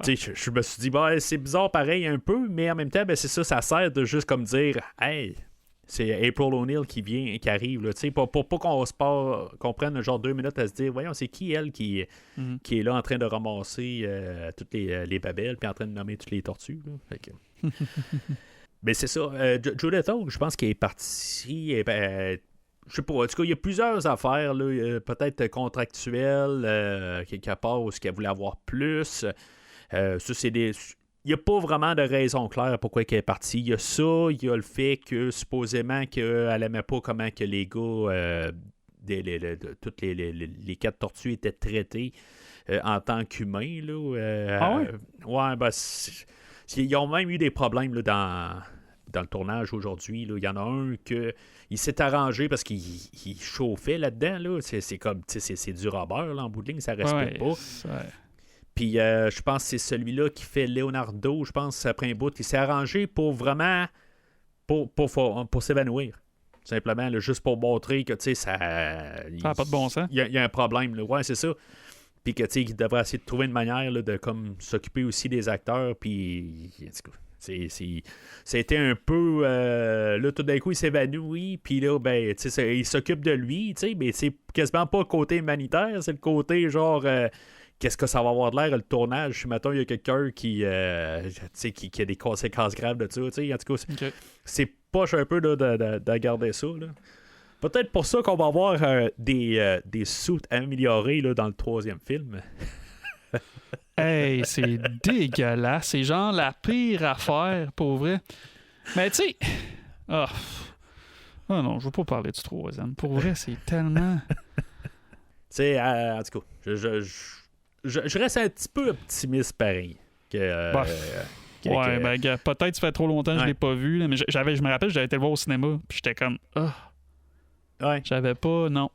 tu sais, je me suis dit, ben, c'est bizarre pareil un peu, mais en même temps, ben, c'est ça sert de juste comme dire, hey, c'est April O'Neil qui arrive, là, tu sais, pour pas qu'on prenne genre 2 minutes à se dire, voyons, c'est qui elle qui est là en train de ramasser toutes les babelles, puis en train de nommer toutes les tortues, là. Fait que... Mais c'est ça, Judith Hogue, je pense qu'elle est partie, je sais pas, en tout cas, il y a plusieurs affaires, là, peut-être contractuelles, quelque part où qu'elle voulait avoir plus. Ça, c'est des. Il n'y a pas vraiment de raison claire pourquoi elle est partie. Il y a ça, il y a le fait que supposément qu'elle n'aimait pas comment que les gars, toutes les 4 tortues étaient traitées en tant qu'humains. Ah ouais? Ouais, ben, ils ont même eu des problèmes là, dans le tournage aujourd'hui. Là. Il y en a un que il s'est arrangé parce qu'il chauffait là-dedans. Là. C'est comme, c'est du rubber là, en bout de ligne, ça respecte pas. Ouais. Puis je pense que c'est celui-là qui fait Leonardo, je pense, après un bout. Il s'est arrangé pour vraiment pour s'évanouir. Simplement, là, juste pour montrer que, tu sais, ça n'a pas de bon sens. Il y a un problème, là. Ouais, c'est ça. Puis que, tu sais, il devrait essayer de trouver une manière là, de comme s'occuper aussi des acteurs. Puis, en tout cas, c'était un peu... là, tout d'un coup, il s'évanouit. Puis là, ben, tu sais, il s'occupe de lui, tu sais, mais c'est quasiment pas le côté humanitaire. C'est le côté, genre... qu'est-ce que ça va avoir de l'air, le tournage, si maintenant il y a quelqu'un qui a des conséquences graves de ça. En tout cas, c'est poche un peu là, de garder ça. Là. Peut-être pour ça qu'on va avoir des suits améliorés là, dans le 3e film. Hey, c'est dégueulasse. C'est genre la pire affaire, pour vrai. Mais tu sais... Oh non, je veux pas parler du 3e. Pour vrai, c'est tellement... En tout cas, je reste un petit peu optimiste pareil. Peut-être ça fait trop longtemps que je l'ai pas vu, là, mais je me rappelle, j'avais été le voir au cinéma, puis j'étais comme... Ouais. J'avais pas... Non.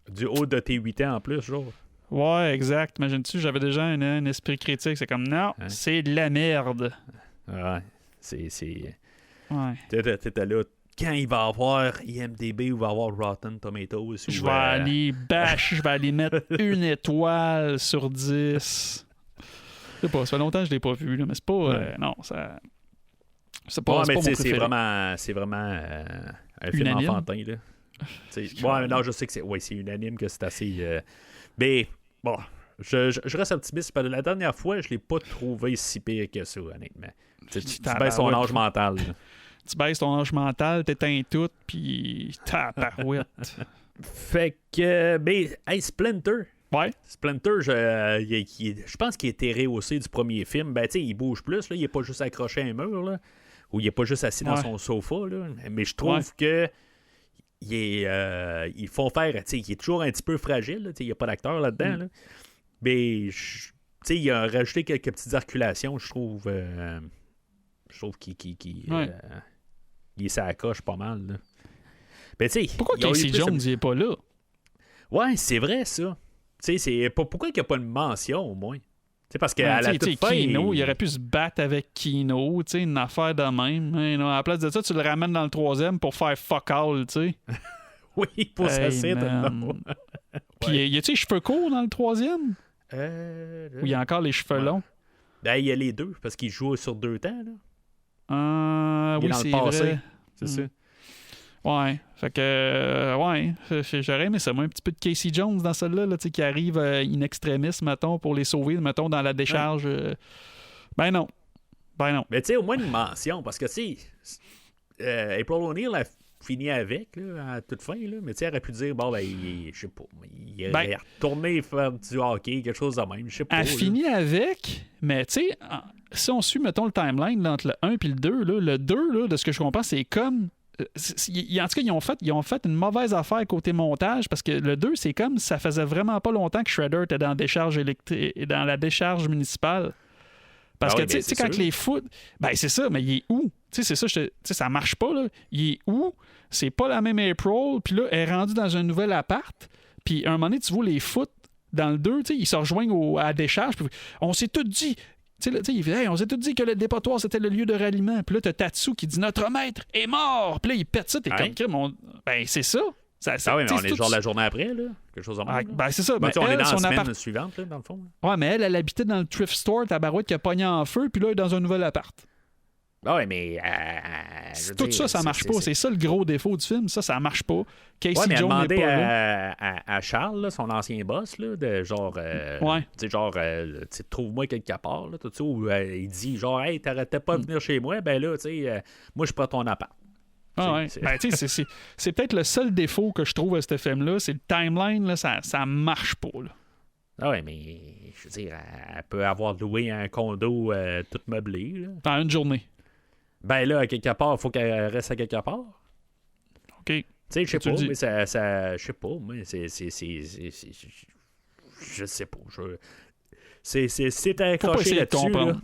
Du haut de tes 8 ans en plus, genre. Ouais, exact. Imagine-tu, j'avais déjà un esprit critique. C'est comme, non, c'est de la merde. Ouais, c'est... Ouais. T'étais là, quand il va avoir IMDb ou va avoir Rotten Tomatoes. Je vais aller je vais aller mettre 1 étoile sur 10. Je sais pas, ça fait longtemps que je l'ai pas vu, là, mais c'est pas... non, ça... C'est pas, c'est pas mon préféré. C'est vraiment un film unanime? enfantin, là. Ouais, non, je sais que c'est unanime que c'est assez... Mais, bon, je reste optimiste. Parce que la dernière fois, je l'ai pas trouvé si pire que ça, honnêtement. Tu baisses ton âge mental. Là. Tu baisses ton âge mental, t'éteins tout, puis tabarouette. Fait que... Mais, hey, Splinter... Ouais. Splinter, je pense qu'il a été rehaussé du premier film. Ben, tu sais, il bouge plus, là. Il est pas juste accroché à un mur, là. Ou il est pas juste assis dans son sofa, là. Mais je trouve que ils font faire, tu sais, il est toujours un petit peu fragile, là. Il n'y a pas d'acteur là-dedans, là. Mais, tu sais, il a rajouté quelques petites articulations, je trouve qu'il s'accroche pas mal, là. Ben, tu sais... Pourquoi Casey Jones n'est pas là? Ouais, c'est vrai, ça. Tu sais, pourquoi il n'y a pas une mention, au moins? T'sais, parce qu'à la toute fin... Kino, il aurait pu se battre avec Kino, tu sais, une affaire de même. Hein, non, à la place de ça, tu le ramènes dans le 3e pour faire fuck all, tu sais. Oui, pour s'asseoir de l'eau. Puis, y a-tu les cheveux courts dans le 3e? Ou il y a encore les cheveux longs? Ben, il y a les deux, parce qu'il joue sur 2 temps, là. Oui, c'est vrai. C'est ça. Ouais, fait que, j'aurais aimé ça, moi, un petit peu de Casey Jones dans celle-là, là, qui arrive in extremis, mettons, pour les sauver, mettons, dans la décharge. Ben non. Mais tu sais, au moins une mention, parce que, tu sais, April O'Neil a fini avec, là, à toute fin, là, mais tu sais, elle aurait pu dire, bon, ben, je sais pas, il est retourné faire du hockey, quelque chose de même, je sais pas. Elle a fini avec, mais tu sais, si on suit, mettons, le timeline entre le 1 et le 2, là, le 2, là, de ce que je comprends, c'est comme... En tout cas, ils ont fait une mauvaise affaire côté montage parce que le 2, c'est comme ça faisait vraiment pas longtemps que Shredder était dans la décharge dans la décharge municipale. Parce que, tu sais, quand les foot... Ben, c'est ça, mais il est où? Tu sais, c'est ça, ça marche pas, là. Il est où? C'est pas la même April, puis là, elle est rendue dans un nouvel appart, puis à un moment donné, tu vois les foot dans le 2, tu sais, ils se rejoignent à la décharge, puis on s'est tous dit... Tu sais, il fait, on s'est tous dit que le dépotoir, c'était le lieu de ralliement. Puis là, t'as Tatsu qui dit « Notre maître est mort! » Puis là, il pète ça, t'es comme crime. Ben, c'est ça. Mais on est genre la journée après, là. Quelque chose en même. Ben, c'est ça. Ben, on est dans la semaine suivante, là, dans le fond. Ouais, mais elle habitait dans le thrift store, ta barouette qui a pogné en feu, puis là, elle est dans un nouvel appart. Ouais, mais... tout ça, ça marche pas. C'est ça le gros défaut du film. Ça marche pas. Casey Jones n'est pas là. à Charles, là, son ancien boss, là, de genre... tu sais, genre, trouve-moi quelque part, là, tout ça, où il dit, genre, hey, t'arrêtais pas de venir chez moi, ben là, tu sais, moi, je prends ton appart. Ben, tu sais, c'est peut-être le seul défaut que je trouve à ce film-là, c'est le timeline, là, ça marche pas, là. Ah ouais, mais, je veux dire, elle peut avoir loué un condo tout meublé, là. Dans une journée. Ben là, à quelque part, il faut qu'elle reste à quelque part. OK. Tu sais, je sais pas, mais ça je sais pas, moi, c'est je sais pas. C'est accroché là-dessus, là.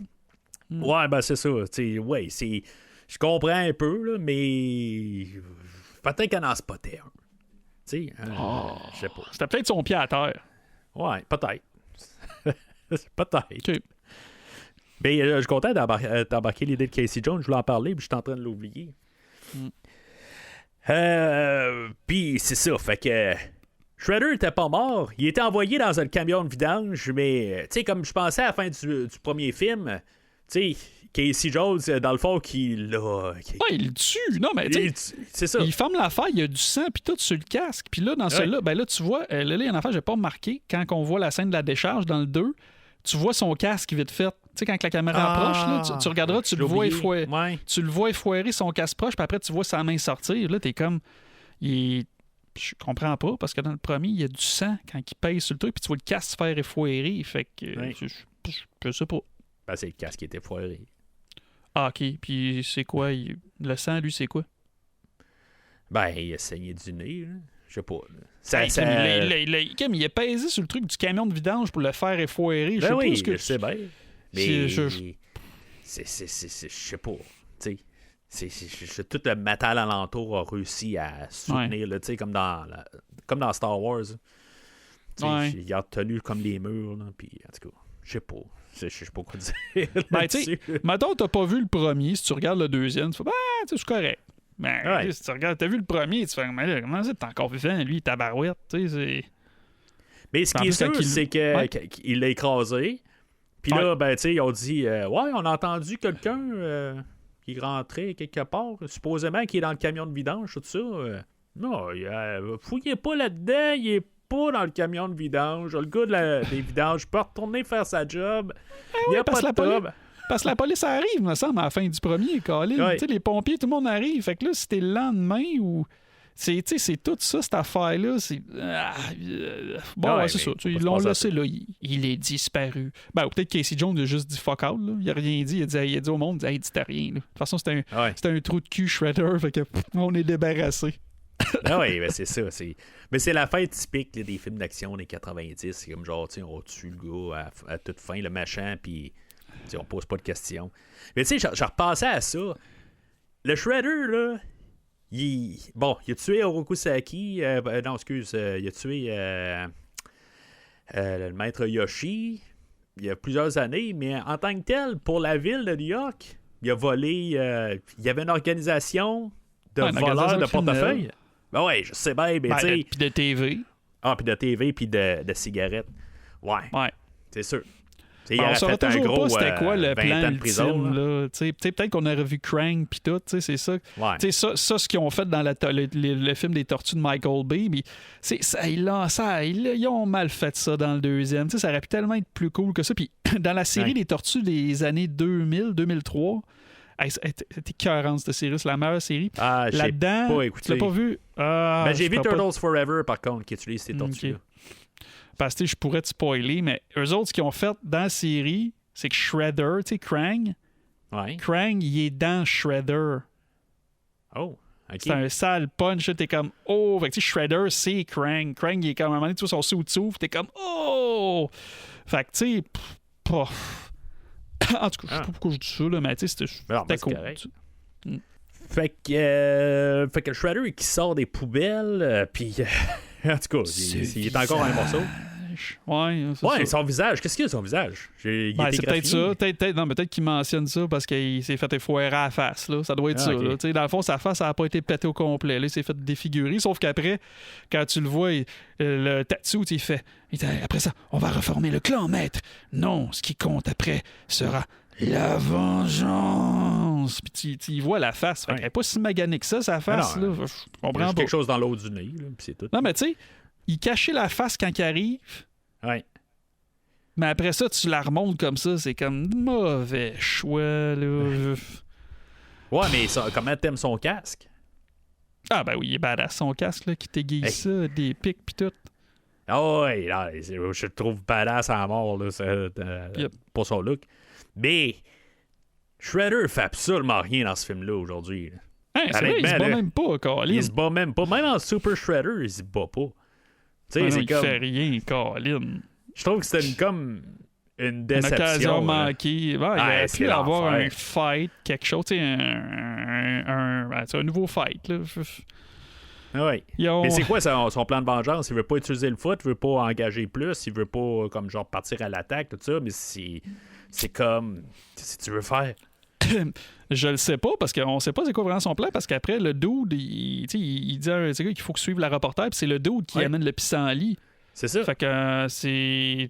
Ouais, ben c'est ça. Ouais, je comprends un peu, là, mais peut-être qu'elle en spottait un. Tu sais, je sais pas. C'était peut-être son pied à terre. Ouais, peut-être. Peut-être. OK. Mais je suis content d'embarquer l'idée de Casey Jones. Je voulais en parler, puis je suis en train de l'oublier. Puis c'est ça, fait que Shredder était pas mort. Il était envoyé dans un camion de vidange, mais tu sais, comme je pensais à la fin du premier film, tu sais, Casey Jones, dans le fond, il le tue. Non, mais tu sais, c'est ça. il ferme l'affaire, il y a du sang, puis tout sur le casque. Puis là, dans celui-là, ben là, tu vois, là, il y a une affaire, j'ai pas remarqué, quand on voit la scène de la décharge dans le 2, tu vois son casque vite fait. Tu sais, quand la caméra approche, là, tu regarderas, tu le vois effoirer son casque proche, puis après, tu vois sa main sortir. Là, t'es comme... Je comprends pas, parce que dans le premier, il y a du sang quand il pèse sur le truc, puis tu vois le casque se faire effoirer. Fait que je sais pas. Ben, c'est le casque qui était foiré. Ah, OK. Puis c'est quoi? Le sang, lui, c'est quoi? Ben, il a saigné du nez, là. Je sais pas. Il a pesé sur le truc du camion de vidange pour le faire effoirer. Ben oui, je sais bien. Mais je sais pas. Tu sais, tout le métal alentour a réussi à soutenir, tu sais, comme dans Star Wars. Il a tenu comme les murs, là, puis en tout cas, je sais pas. Je sais pas quoi dire. Ben, tu sais, mettons, t'as pas vu le premier, si tu regardes le deuxième, tu fais, c'est correct. Mais si tu regardes, t'as vu le premier, tu fais, mais là, comment c'est t'es encore vivant, lui, tabarouette, tu sais, c'est. Mais ce qui est sûr, c'est qu'il l'a écrasé. Puis là, ben, tu sais, ils ont dit, on a entendu quelqu'un qui rentrait quelque part, supposément qui est dans le camion de vidange, tout ça. Non, fouillez pas là-dedans, il est pas dans le camion de vidange. Le gars des vidanges peut retourner faire sa job. Il n'y a pas de job. Parce que la police arrive, me semble, à la fin du premier, Colin. Tu sais, les pompiers, tout le monde arrive. Fait que là, c'était le lendemain ou... C'est tout ça, cette affaire-là. C'est... c'est ça. Ils l'ont laissé là. Il est disparu. Ben, ou peut-être Casey Jones a juste dit fuck out. Là. Il a rien dit. Il a dit au monde, hey, dis-t'as rien. Là. De toute façon, c'était un trou de cul Shredder. Fait que on est débarrassé. Ah oui, ben c'est ça. Mais c'est la fin typique là, des films d'action des 90. C'est comme genre, on tue le gars à toute fin, le machin, puis on pose pas de questions. Mais tu sais, je repassais à ça. Le Shredder, là, il a tué Oroku Saki. Non, excuse, il a tué le maître Yoshi il y a plusieurs années, mais en tant que tel, pour la ville de New York, il a volé. Il y avait une organisation de voleurs de portefeuille. Ben ouais, je sais bien, mais tu sais. Puis de TV. Ah, puis de TV, puis de cigarettes. Ouais. C'est sûr. On saura toujours pas c'était quoi le plan ultime. Là. Peut-être qu'on aurait vu Krang puis tout, c'est ça. Ouais. Ça, ce qu'ils ont fait dans le film des Tortues de Michael Bay, mais ils ont mal fait ça dans le deuxième. Ça aurait pu tellement être plus cool que ça. Puis dans la série des Tortues des années 2000-2003, c'était écœurant cette série, c'est la meilleure série. Ah, là-dedans, pas écouté. Tu l'as pas vu? J'ai vu Turtles Forever, par contre, qui utilise ces tortues-là. Okay. Parce que je pourrais te spoiler, mais eux autres, ce qu'ils ont fait dans la série, c'est que Shredder, tu sais, Krang, il est dans Shredder. Oh, OK. C'est un sale punch, t'es comme, oh, fait que Shredder, c'est Krang. Krang, il est comme, à un moment donné, tu vois son sou s'ouvre, t'es comme, oh! Fait que, tu sais, en tout cas, je sais pas pourquoi je dis ça, là, mais tu sais, c'était cool. Fait que le Shredder qui sort des poubelles, puis en tout cas, il est encore un morceau. Ouais, son visage. Qu'est-ce qu'il y a, son visage? C'est peut-être ça. Peut-être qu'il mentionne ça parce qu'il s'est fait effoirer à la face. Là. Ça doit être ça. Okay. Là. Dans le fond, sa face, ça n'a pas été pété au complet. Là. Il s'est fait défigurer. Sauf qu'après, quand tu le vois, le Tatsu, il fait après ça, on va reformer le clan, maître. Non, ce qui compte après sera la vengeance. Puis tu y vois la face. Elle n'est pas si maganée que ça, sa face. Non, là. Je comprends pas. Quelque chose dans l'eau du nez, là, puis c'est tout. Non, mais tu sais, il cachait la face quand il arrive. Ouais. Mais après ça, tu la remontes comme ça, c'est comme mauvais choix, là. Ouais, mais comment t'aimes son casque? Ah ben oui, il est badass, son casque, là, qui t'aiguille ça, des pics pis tout. Ah ouais, là, je le trouve badass à mort, là, pour son look. Mais Shredder fait absolument rien dans ce film-là, aujourd'hui. Hein, c'est vrai, il se bat même pas, Colin. Il se bat même pas. Même en Super Shredder, il se bat pas. Il fait rien, Colin. Je trouve que c'était comme une déception. Une occasion manquée. Il aurait pu avoir l'enfer. un fight, quelque chose, un nouveau fight. Là. Oui. Mais c'est quoi son plan de vengeance? Il veut pas utiliser le foot, il veut pas engager plus, il veut pas comme genre partir à l'attaque, tout ça, mais c'est comme... Qu'est-ce que tu veux faire? Je le sais pas, parce qu'on sait pas c'est quoi vraiment son plan, parce qu'après, le dude, il dit qu'il faut suivre la reporter, puis c'est le dude qui amène le pissenlit. C'est ça. Fait que c'est...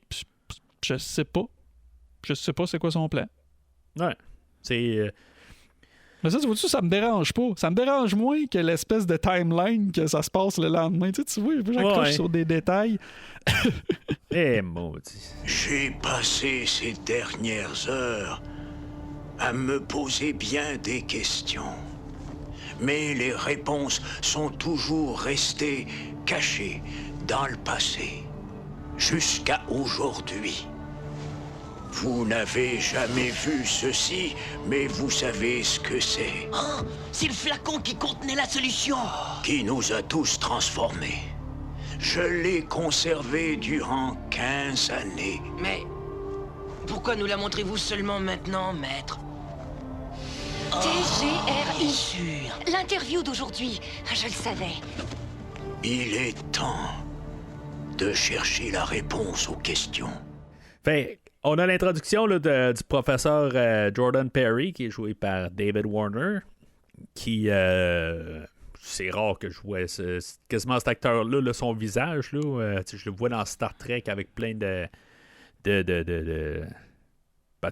Je sais pas. Je sais pas c'est quoi son plan. Ouais. C'est... Mais ça, tu vois-tu, ça me dérange pas. Ça me dérange moins que l'espèce de timeline que ça se passe le lendemain. Tu vois, j'accroche sur des détails. Maudit. J'ai passé ces dernières heures à me poser bien des questions. Mais les réponses sont toujours restées cachées dans le passé, jusqu'à aujourd'hui. Vous n'avez jamais vu ceci, mais vous savez ce que c'est. Oh, c'est le flacon qui contenait la solution. Qui nous a tous transformés. Je l'ai conservé durant 15 années. Mais pourquoi nous la montrez-vous seulement maintenant, maître? TGRI. Sûr. L'interview d'aujourd'hui, je le savais. Il est temps de chercher la réponse aux questions. Fait, on a l'introduction là, du professeur Jordan Perry, qui est joué par David Warner, qui... c'est rare que je vois quasiment cet acteur-là, là, son visage. Là, je le vois dans Star Trek avec plein de ben,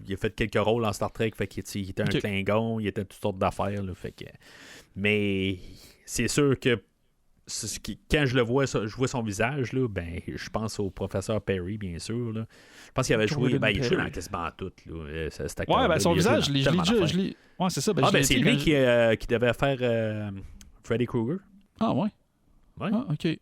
il a fait quelques rôles dans Star Trek, fait qu'il était un Klingon, il était toutes sortes d'affaires. Là, fait que... Mais c'est sûr que quand je le vois, je vois son visage, là, ben, je pense au professeur Perry, bien sûr. Là. Je pense qu'il avait joué, ben, il jouait dans quasiment tout. Là, ouais, ben, son visage, je l'ai. Ouais, c'est ça. Ben, c'est lui qui devait faire Freddy Krueger. Ah, ouais. Ouais. Ah, ok.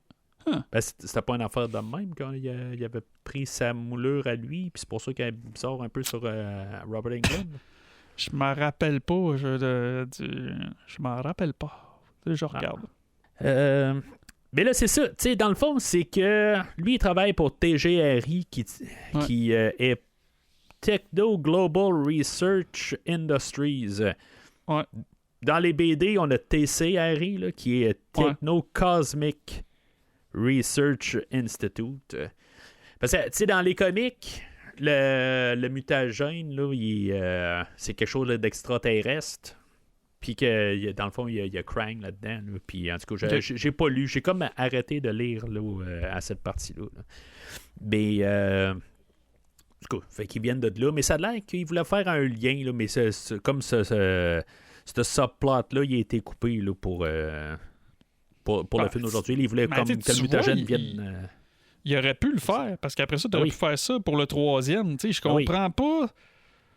Huh. Ben, c'était pas une affaire de même quand il avait pris sa moulure à lui, puis c'est pour ça qu'il est bizarre un peu sur Robert Englund. Je m'en rappelle pas. Je m'en rappelle pas. Je regarde. Mais là, c'est ça. Tu sais, dans le fond, c'est que lui, il travaille pour TGRI, qui est Techno Global Research Industries. Ouais. Dans les BD, on a TCRI, là, qui est Techno Cosmic Research Institute. Parce que, tu sais, dans les comics, le mutagène, là, c'est quelque chose d'extraterrestre. Puis que, dans le fond, il y a Krang là-dedans. Là. Puis, en tout cas, j'ai pas lu. J'ai comme arrêté de lire là, à cette partie-là. Là. Mais, en tout cas, fait qu'ils viennent de là. Mais ça a l'air qu'ils voulaient faire un lien. Là, mais comme ce subplot-là, il a été coupé là, pour le film d'aujourd'hui. Il voulait comme que le mutagène vienne... Il aurait pu le faire, parce qu'après ça, tu aurais pu faire ça pour le troisième. Je comprends pas...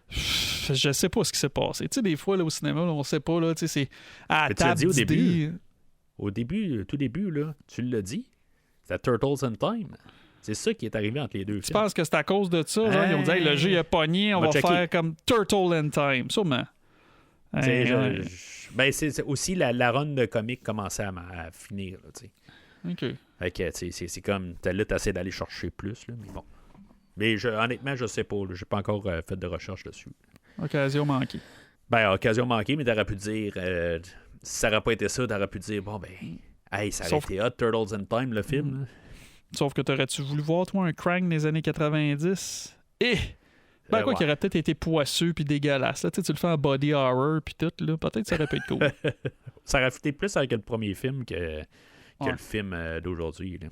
Je sais pas ce qui s'est passé. Tu sais, des fois, là, au cinéma, là, on sait pas, là, tu sais, c'est à la table d'idées. Tout début, là, tu l'as dit, c'était Turtles in Time. C'est ça qui est arrivé entre les deux films. Tu penses que c'est à cause de ça? Genre, ils ont dit, hey, le jeu il a pogné, on va faire comme Turtle in Time. Sûrement. Ben, c'est aussi la run de comics commençait à finir, là, tu sais. OK. Fait que, c'est comme, là, t'essaies d'aller chercher plus, là, mais bon. Mais honnêtement, je sais pas. J'ai pas encore fait de recherche dessus. Occasion manquée. Ben, occasion manquée, mais t'aurais pu dire... si ça n'aurait pas été ça, t'aurais pu dire, bon, ben... Hey, ça aurait été hot, Turtles in Time, le film. Là. Sauf que t'aurais-tu voulu voir, toi, un Krang des années 90? Ben, quoi qu'il aurait peut-être été poisseux puis dégueulasse. Là, tu le fais en body horror puis tout, là. Peut-être que ça aurait pu être cool. Ça aurait fité plus avec le premier film que le film d'aujourd'hui, là.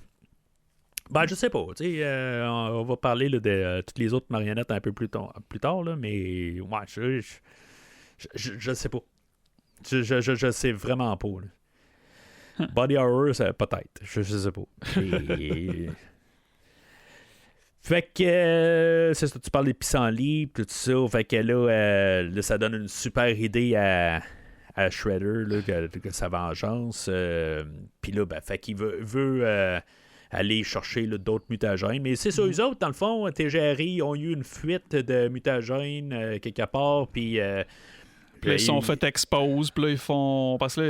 Ben, je sais pas. On va parler là, de toutes les autres marionnettes un peu plus tard, là, mais ouais, je sais pas. Je sais vraiment pas. Là. Body horror, peut-être. Je sais pas. Fait que c'est ça, tu parles des pissenlits, tout ça. Fait que là, ça donne une super idée à Shredder, là, que sa vengeance. Puis là, ben, fait qu'il veut aller chercher là, d'autres mutagènes. Mais c'est ça, eux autres, dans le fond, TGRI ont eu une fuite de mutagènes quelque part, puis... Puis là, ils sont fait expose, puis là, ils font... Parce que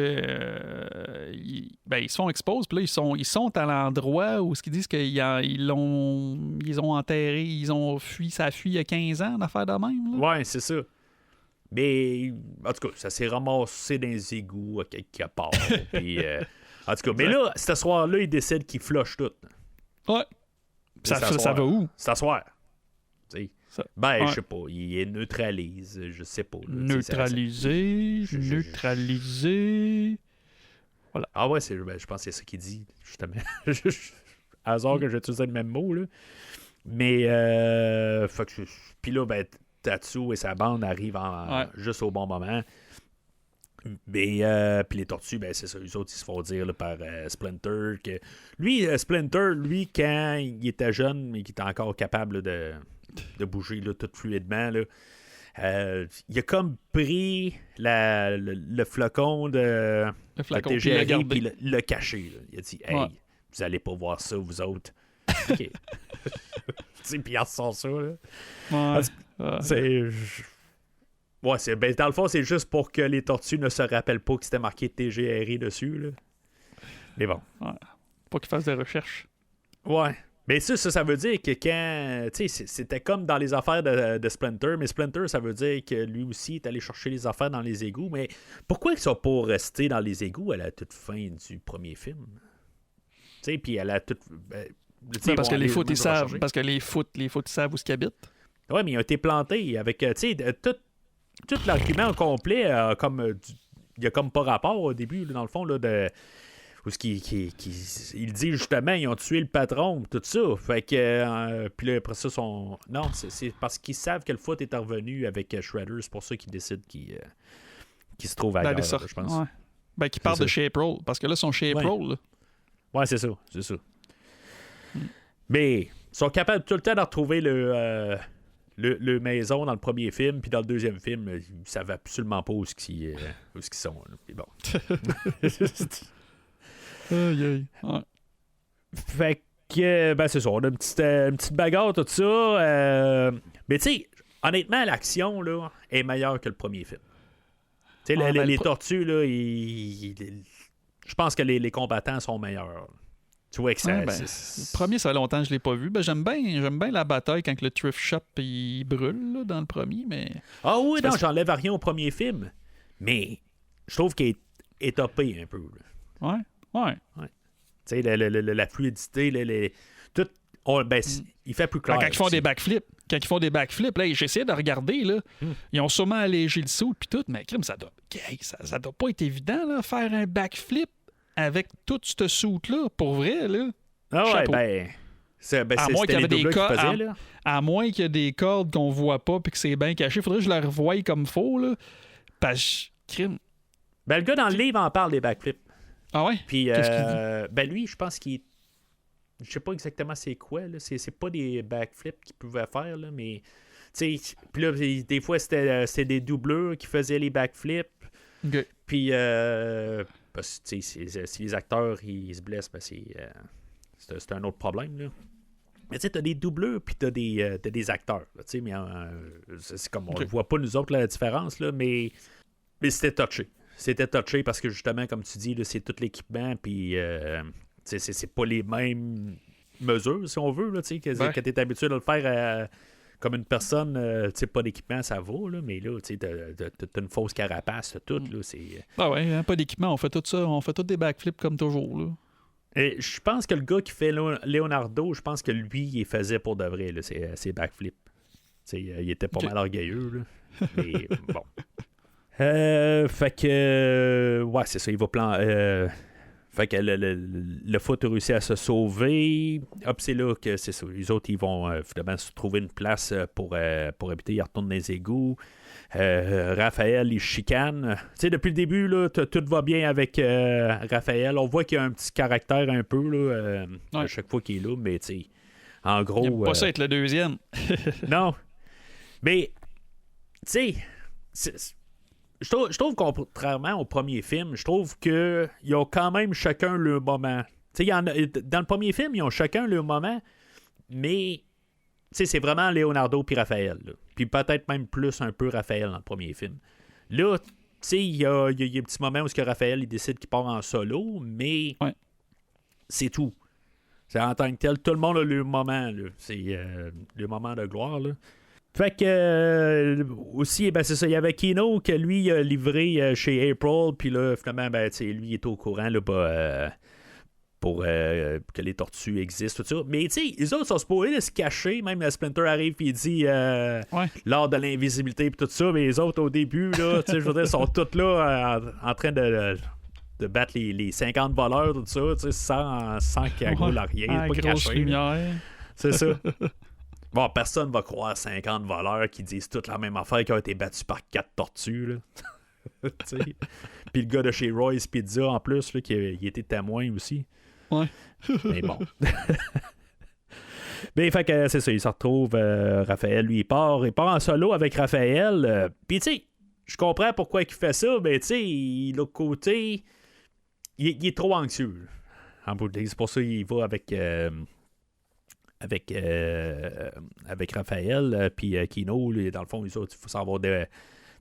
là, ils se font expose, puis là, ils sont à l'endroit où ce qu'ils disent qu'ils ils ont enterré, ils ont fui, ça a fui il y a 15 ans, l'affaire de même. Là. Ouais, c'est ça. Mais, en tout cas, ça s'est ramassé dans les égouts à quelque part. Puis... en tout cas, mais là, ce soir-là, ils décident qu'ils flushent tout. Ouais. Ça va où? C'est ce soir. Ben, ouais. je sais pas. Ils neutralisent, je sais pas. Là, neutraliser. Voilà. Ah ouais, je pense que c'est ça qu'il dit, justement. Hasard que j'utilisais le même mot, là. Mais, puis là, ben, Tatsu et sa bande arrivent juste au bon moment. Mais puis les tortues, ben c'est ça, eux autres, ils se font dire là, par Splinter que lui, Splinter, quand il était jeune, mais qu'il était encore capable là, de bouger là, tout fluidement, là, il a comme pris le flacon de la TGRI puis l'a caché. Là. Il a dit hey, vous allez pas voir ça, vous autres. OK. Tu sais, puis il ressort ça. Là. C'est, ben, dans le fond, c'est juste pour que les tortues ne se rappellent pas que c'était marqué TGRI dessus. Là. Mais bon. Ouais. Pour qu'ils fassent des recherches. Ouais. Mais ça veut dire que quand... Tu sais, c'était comme dans les affaires de Splinter, mais Splinter, ça veut dire que lui aussi est allé chercher les affaires dans les égouts. Mais pourquoi ils sont pas restés dans les égouts à la toute fin du premier film? Tu sais, puis à la toute... parce que les foot, ils savent. Parce que les foot, ils savent où ils habitent. Ouais, mais ils ont été plantés avec... Tu sais, tout l'argument au complet, il n'y a comme pas rapport au début, là, dans le fond, là, de... Où il dit justement, ils ont tué le patron, tout ça. Fait que. Puis là, après ça, non, c'est parce qu'ils savent que le foot est revenu avec Shredder. C'est pour ça qu'ils décident qu'il se trouve ailleurs, je pense. Ouais. Ben, qu'ils partent de chez April. Parce que là, ils sont chez April. Là. Ouais, c'est ça. Mais ils sont capables tout le temps de retrouver le maison dans le premier film, puis dans le deuxième film, ils ne savent absolument pas où ils sont. Là. Puis bon. Ouais. Fait que, ben c'est ça, on a une petite bagarre, tout ça. Mais tu sais, honnêtement, l'action là, est meilleure que le premier film. Tu sais, les tortues, là, je pense que les combattants sont meilleurs. Tu vois que ça. Le premier, ça fait longtemps que je l'ai pas vu. Ben, j'aime bien la bataille quand le thrift shop il brûle là, dans le premier, mais. Ah oui, non, j'enlève rien au premier film. Mais je trouve qu'il est étopé un peu. Là. Ouais. Tu sais, la fluidité, tout. Il fait plus clair. Quand ils font des backflips, là, j'essaie de regarder, là, ils ont sûrement allégé le saut puis tout, mais crime, ça doit pas être évident, là, faire un backflip avec tout ce saut-là, pour vrai, là. Ah ouais, à moins qu'il y avait des cordes. À moins qu'il y ait des cordes qu'on voit pas puis que c'est bien caché, faudrait que je la revoie comme faux, là. Parce que, crime. Ben, le gars dans le livre en parle des backflips. Ah ouais? Puis, qu'est-ce qu'il dit? Ben lui, je pense qu'il... Je sais pas exactement c'est quoi, là. C'est pas des backflips qu'il pouvait faire, là, mais... Tu sais, puis là, des fois, c'était des doubleurs qui faisaient les backflips. Okay. Puis, parce que, tu sais, si les acteurs, ils se blessent, ben c'est un autre problème, là. Mais tu sais, t'as des doubleurs, puis t'as des acteurs, tu sais, mais c'est comme, on le voit pas, nous autres, la différence, là, mais c'était touché. C'était touché parce que justement, comme tu dis, là, c'est tout l'équipement, puis c'est pas les mêmes mesures, si on veut, là, que tu es habitué de le faire comme une personne, pas d'équipement, ça vaut, là, mais là, t'as une fausse carapace, t'as tout, là, c'est... Ah ouais, hein, pas d'équipement, on fait tout ça, on fait tous des backflips comme toujours, là. Et je pense que le gars qui fait Leonardo, je pense que lui, il faisait pour de vrai, là, ses backflips. Il était pas mal orgueilleux, là. Mais bon... fait que ouais, c'est ça, il va fait que le foot a réussi à se sauver. Hop, c'est là que c'est ça. Les autres, ils vont finalement se trouver une place pour habiter. Ils retournent dans les égouts. Raphaël, il chicane. Tu sais, depuis le début, là, tout va bien avec Raphaël. On voit qu'il y a un petit caractère un peu là, à chaque fois qu'il est là, mais tu sais, en gros. Il n'aime pas ça être le deuxième. Non. Mais, tu sais, je trouve contrairement au premier film, je trouve qu'ils ont quand même chacun leur moment. Dans le premier film, ils ont chacun leur moment, mais c'est vraiment Leonardo puis Raphaël. Là. Puis peut-être même plus un peu Raphaël dans le premier film. Là, il y a un petit moment où Raphaël il décide qu'il part en solo, mais c'est tout. C'est en tant que tel, tout le monde a le moment. Là. C'est le moment de gloire. Là. Fait que aussi, ben c'est ça, il y avait Kino que lui il a livré chez April, puis là, finalement, ben, lui il est au courant là, pour que les tortues existent, tout ça. Mais tu sais, les autres sont supposés de se cacher, même la Splinter arrive et il dit lors de l'invisibilité puis tout ça, mais les autres au début, là, je veux dire, sont tous là en train de battre les 50 voleurs, tout ça, sans cagoule à rien. Pas grosse lumière. C'est ça. Bon, personne va croire 50 voleurs qui disent toute la même affaire qui ont été battus par 4 tortues, là. Puis le gars de chez Roy's Pizza, en plus, là, il était témoin aussi. Ouais. Mais bon. Mais fait que c'est ça, il se retrouve, Raphaël, lui, il part en solo avec Raphaël. Puis tu sais, je comprends pourquoi il fait ça, mais tu sais, l'autre côté, il est trop anxieux. En bout de ligne, c'est pour ça qu'il va avec Raphaël, puis Kino, lui, dans le fond, il faut savoir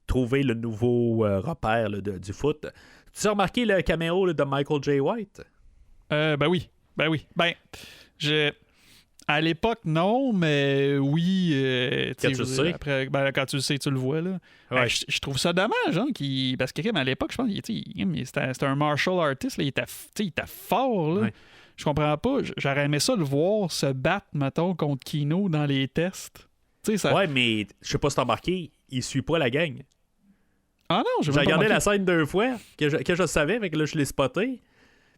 trouver le nouveau repère là, du foot. Tu as remarqué le caméo là, de Michael J. White? Ben oui. Ben, à l'époque, non, mais oui. Quand tu le sais. Après, quand tu le sais, tu le vois. Là. Ouais. Je trouve ça dommage, hein, parce que à l'époque, je pense qu'il c'était un martial artist. Là, il était fort. Là. Ouais. Je comprends pas. J'aurais aimé ça le voir se battre, mettons, contre Kino dans les tests. Ça... Ouais, mais je sais pas si t'as remarqué, il suit pas la gang. Ah non, j'ai regardé la scène 2 fois, que je savais, mais que là, je l'ai spoté.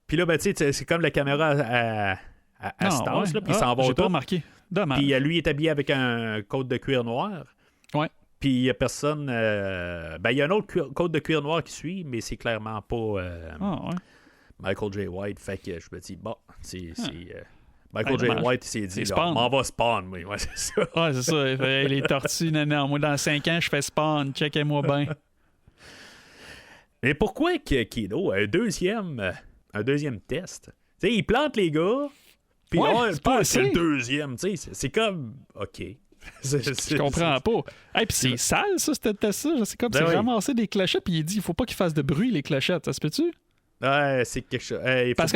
Puis là, ben, tu sais, c'est comme la caméra à distance, là, puis il s'en va j'ai tout. pas remarqué. Dommage. Puis lui, il est habillé avec un côte de cuir noir. Ouais. Puis il y a personne... ben, il y a un autre côte de cuir noir qui suit, mais c'est clairement pas Michael J. White. Fait que je me dis, bon, c'est Michael J. White, il s'est dit, on m'en va spawn, oui. Ouais, c'est ça. Ouais, c'est ça. Il fait, les tortues, non, moi, dans 5 ans, je fais spawn. Checkez-moi bien. Mais pourquoi Kino a un deuxième test? Tu sais, il plante les gars, puis c'est pas c'est assez. le deuxième, tu sais, c'est comme, OK. Je comprends pas. Hey, puis c'est sale, ça, c'était ça. C'est comme, c'est ramasser des clochettes, puis il dit, il faut pas qu'ils fassent de bruit, les clochettes. Ça se peut-tu? Ouais, c'est quelque chose. Parce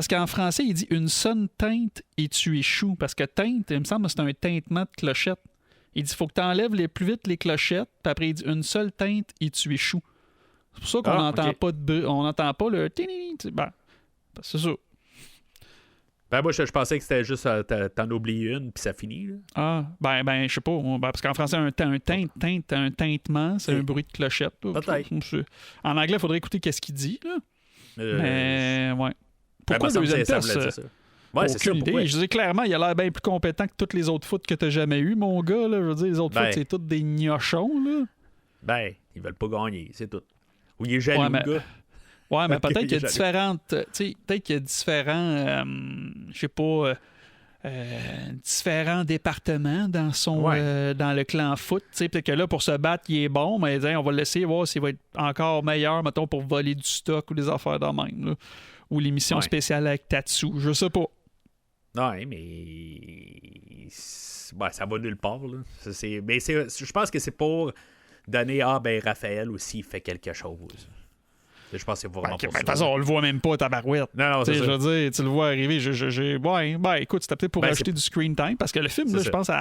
qu'en français, il dit une sonne teinte et tu échoues. Parce que teinte, il me semble que c'est un teintement de clochettes. Il dit, il faut que tu enlèves les plus vite les clochettes, puis après, il dit une seule teinte et tu échoues. C'est pour ça qu'on n'entend pas de bruit. On n'entend pas le. Ben, c'est ça. Ben, moi, je pensais que c'était juste t'en oublies une, puis ça finit. Là. Ah, ben, je sais pas. Parce qu'en français, un teintement, c'est un bruit de clochette. Peut-être. En anglais, il faudrait écouter qu'est-ce qu'il dit. Là. Mais, ouais. Pourquoi le deuxième test? Ouais, c'est ça. Aucune idée. Je dis clairement, il a l'air bien plus compétent que tous les autres foot que t'as jamais eu, mon gars. Là. Je veux dire, les autres foot, c'est tous des gnochons. Là. Ben, ils veulent pas gagner, c'est tout. Ou il est jaloux, le gars. Ouais, mais peut-être qu'il y a différentes. Peut-être qu'il y a différents. Je sais pas. Différents départements dans dans le clan foot. Peut-être que là, pour se battre, il est bon, mais on va le laisser voir s'il va être encore meilleur, mettons, pour voler du stock ou des affaires de même. Là. Ou l'émission spéciale avec Tatsu. Je sais pas. Ouais, mais. Ben, ça va nulle part. Là. Mais je pense que c'est pour donner. Ah, ben, Raphaël aussi fait quelque chose. Je pense que c'est vraiment pour ça. De toute façon, on le voit même pas, tabarouette. Non, c'est ça. Je veux dire, tu le vois arriver. Écoute, c'était peut-être pour acheter du screen time, parce que le film, là, je pense,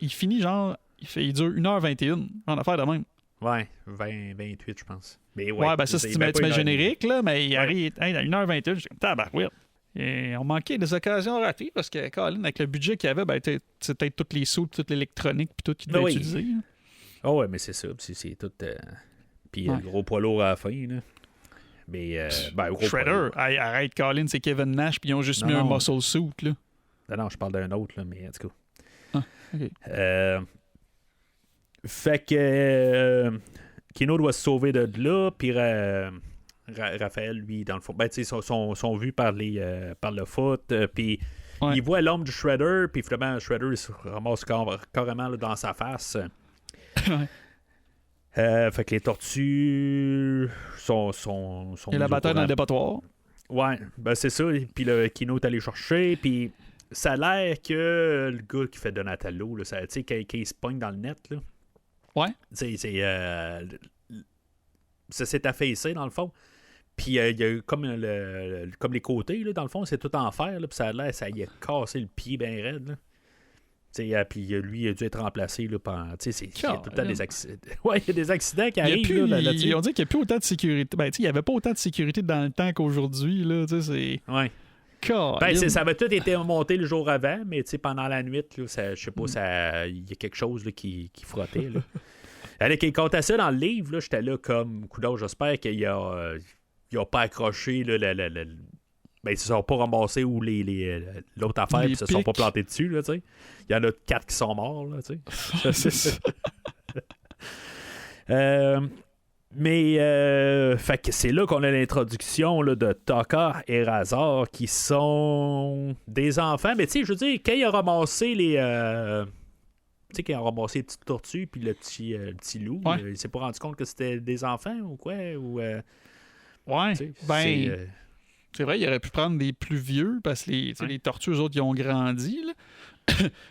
il finit genre, il dure 1h21, en affaire de même. Ouais, 28, je pense. Mais ça, si tu mets le générique, là, mais il arrive à 1h21, je dis, tabarouette. Et on manquait des occasions ratées, parce que, Colin, avec le budget qu'il y avait, c'est peut-être toutes les sous, toute l'électronique, puis tout qu'il devait utiliser. Ah ouais, mais c'est ça. C'est tout. Puis le gros poids lourd à la fin, là. Mais, gros Shredder, arrête, Colin, c'est Kevin Nash, puis ils ont juste mis un muscle suit, là. Non, je parle d'un autre, là, mais en tout cas. Ah, OK. Fait que Kino doit se sauver de là, puis Raphaël, lui, dans le fond, sont vus par le foot, puis il voit l'homme du Shredder, puis finalement, Shredder, il se ramasse carrément là, dans sa face. Fait que les tortues sont il y a la bataille dans le dépotoir. Ouais, ben c'est ça. Puis le Kino est allé chercher. Puis ça a l'air que le gars qui fait Donatello, tu sais, qu'il se pogne dans le net, là. Ouais. Tu sais, ça s'est affaissé, dans le fond. Puis il y a comme les côtés, là, dans le fond, c'est tout en fer, là. Puis ça a l'air, ça y a cassé le pied bien raide, là. Puis lui, il a dû être remplacé là, pendant. Il y a tout le temps des accidents. Ouais, il y a des accidents qui arrivent. On dit qu'il n'y a plus autant de sécurité. Il n'y avait pas autant de sécurité dans le temps qu'aujourd'hui. Là, ouais. Ça avait tout été monté le jour avant, mais pendant la nuit, je sais pas, il y a quelque chose là, qui frottait. Là. Alors, qu'il comptait ça dans le livre, là, j'étais là comme coudonc, j'espère qu'il a pas accroché là, ben, ils se sont pas ramassés ou l'autre affaire, Les puis se sont pics. pas plantés dessus, là, tu sais. Il y en a 4 qui sont morts, là, tu sais. C'est ça. Fait que c'est là qu'on a l'introduction là, de Taka et Razar qui sont des enfants. Mais tu sais, je veux dire, quand il a ramassé les. Tu sais, quand il a ramassé les petites tortues puis le petit loup, Ouais. il s'est pas rendu compte que c'était des enfants ou quoi? Ou, Ouais. tu sais, Ben, c'est, c'est vrai, il aurait pu prendre des plus vieux parce que tu sais, les tortues, eux autres, ils ont grandi. Là.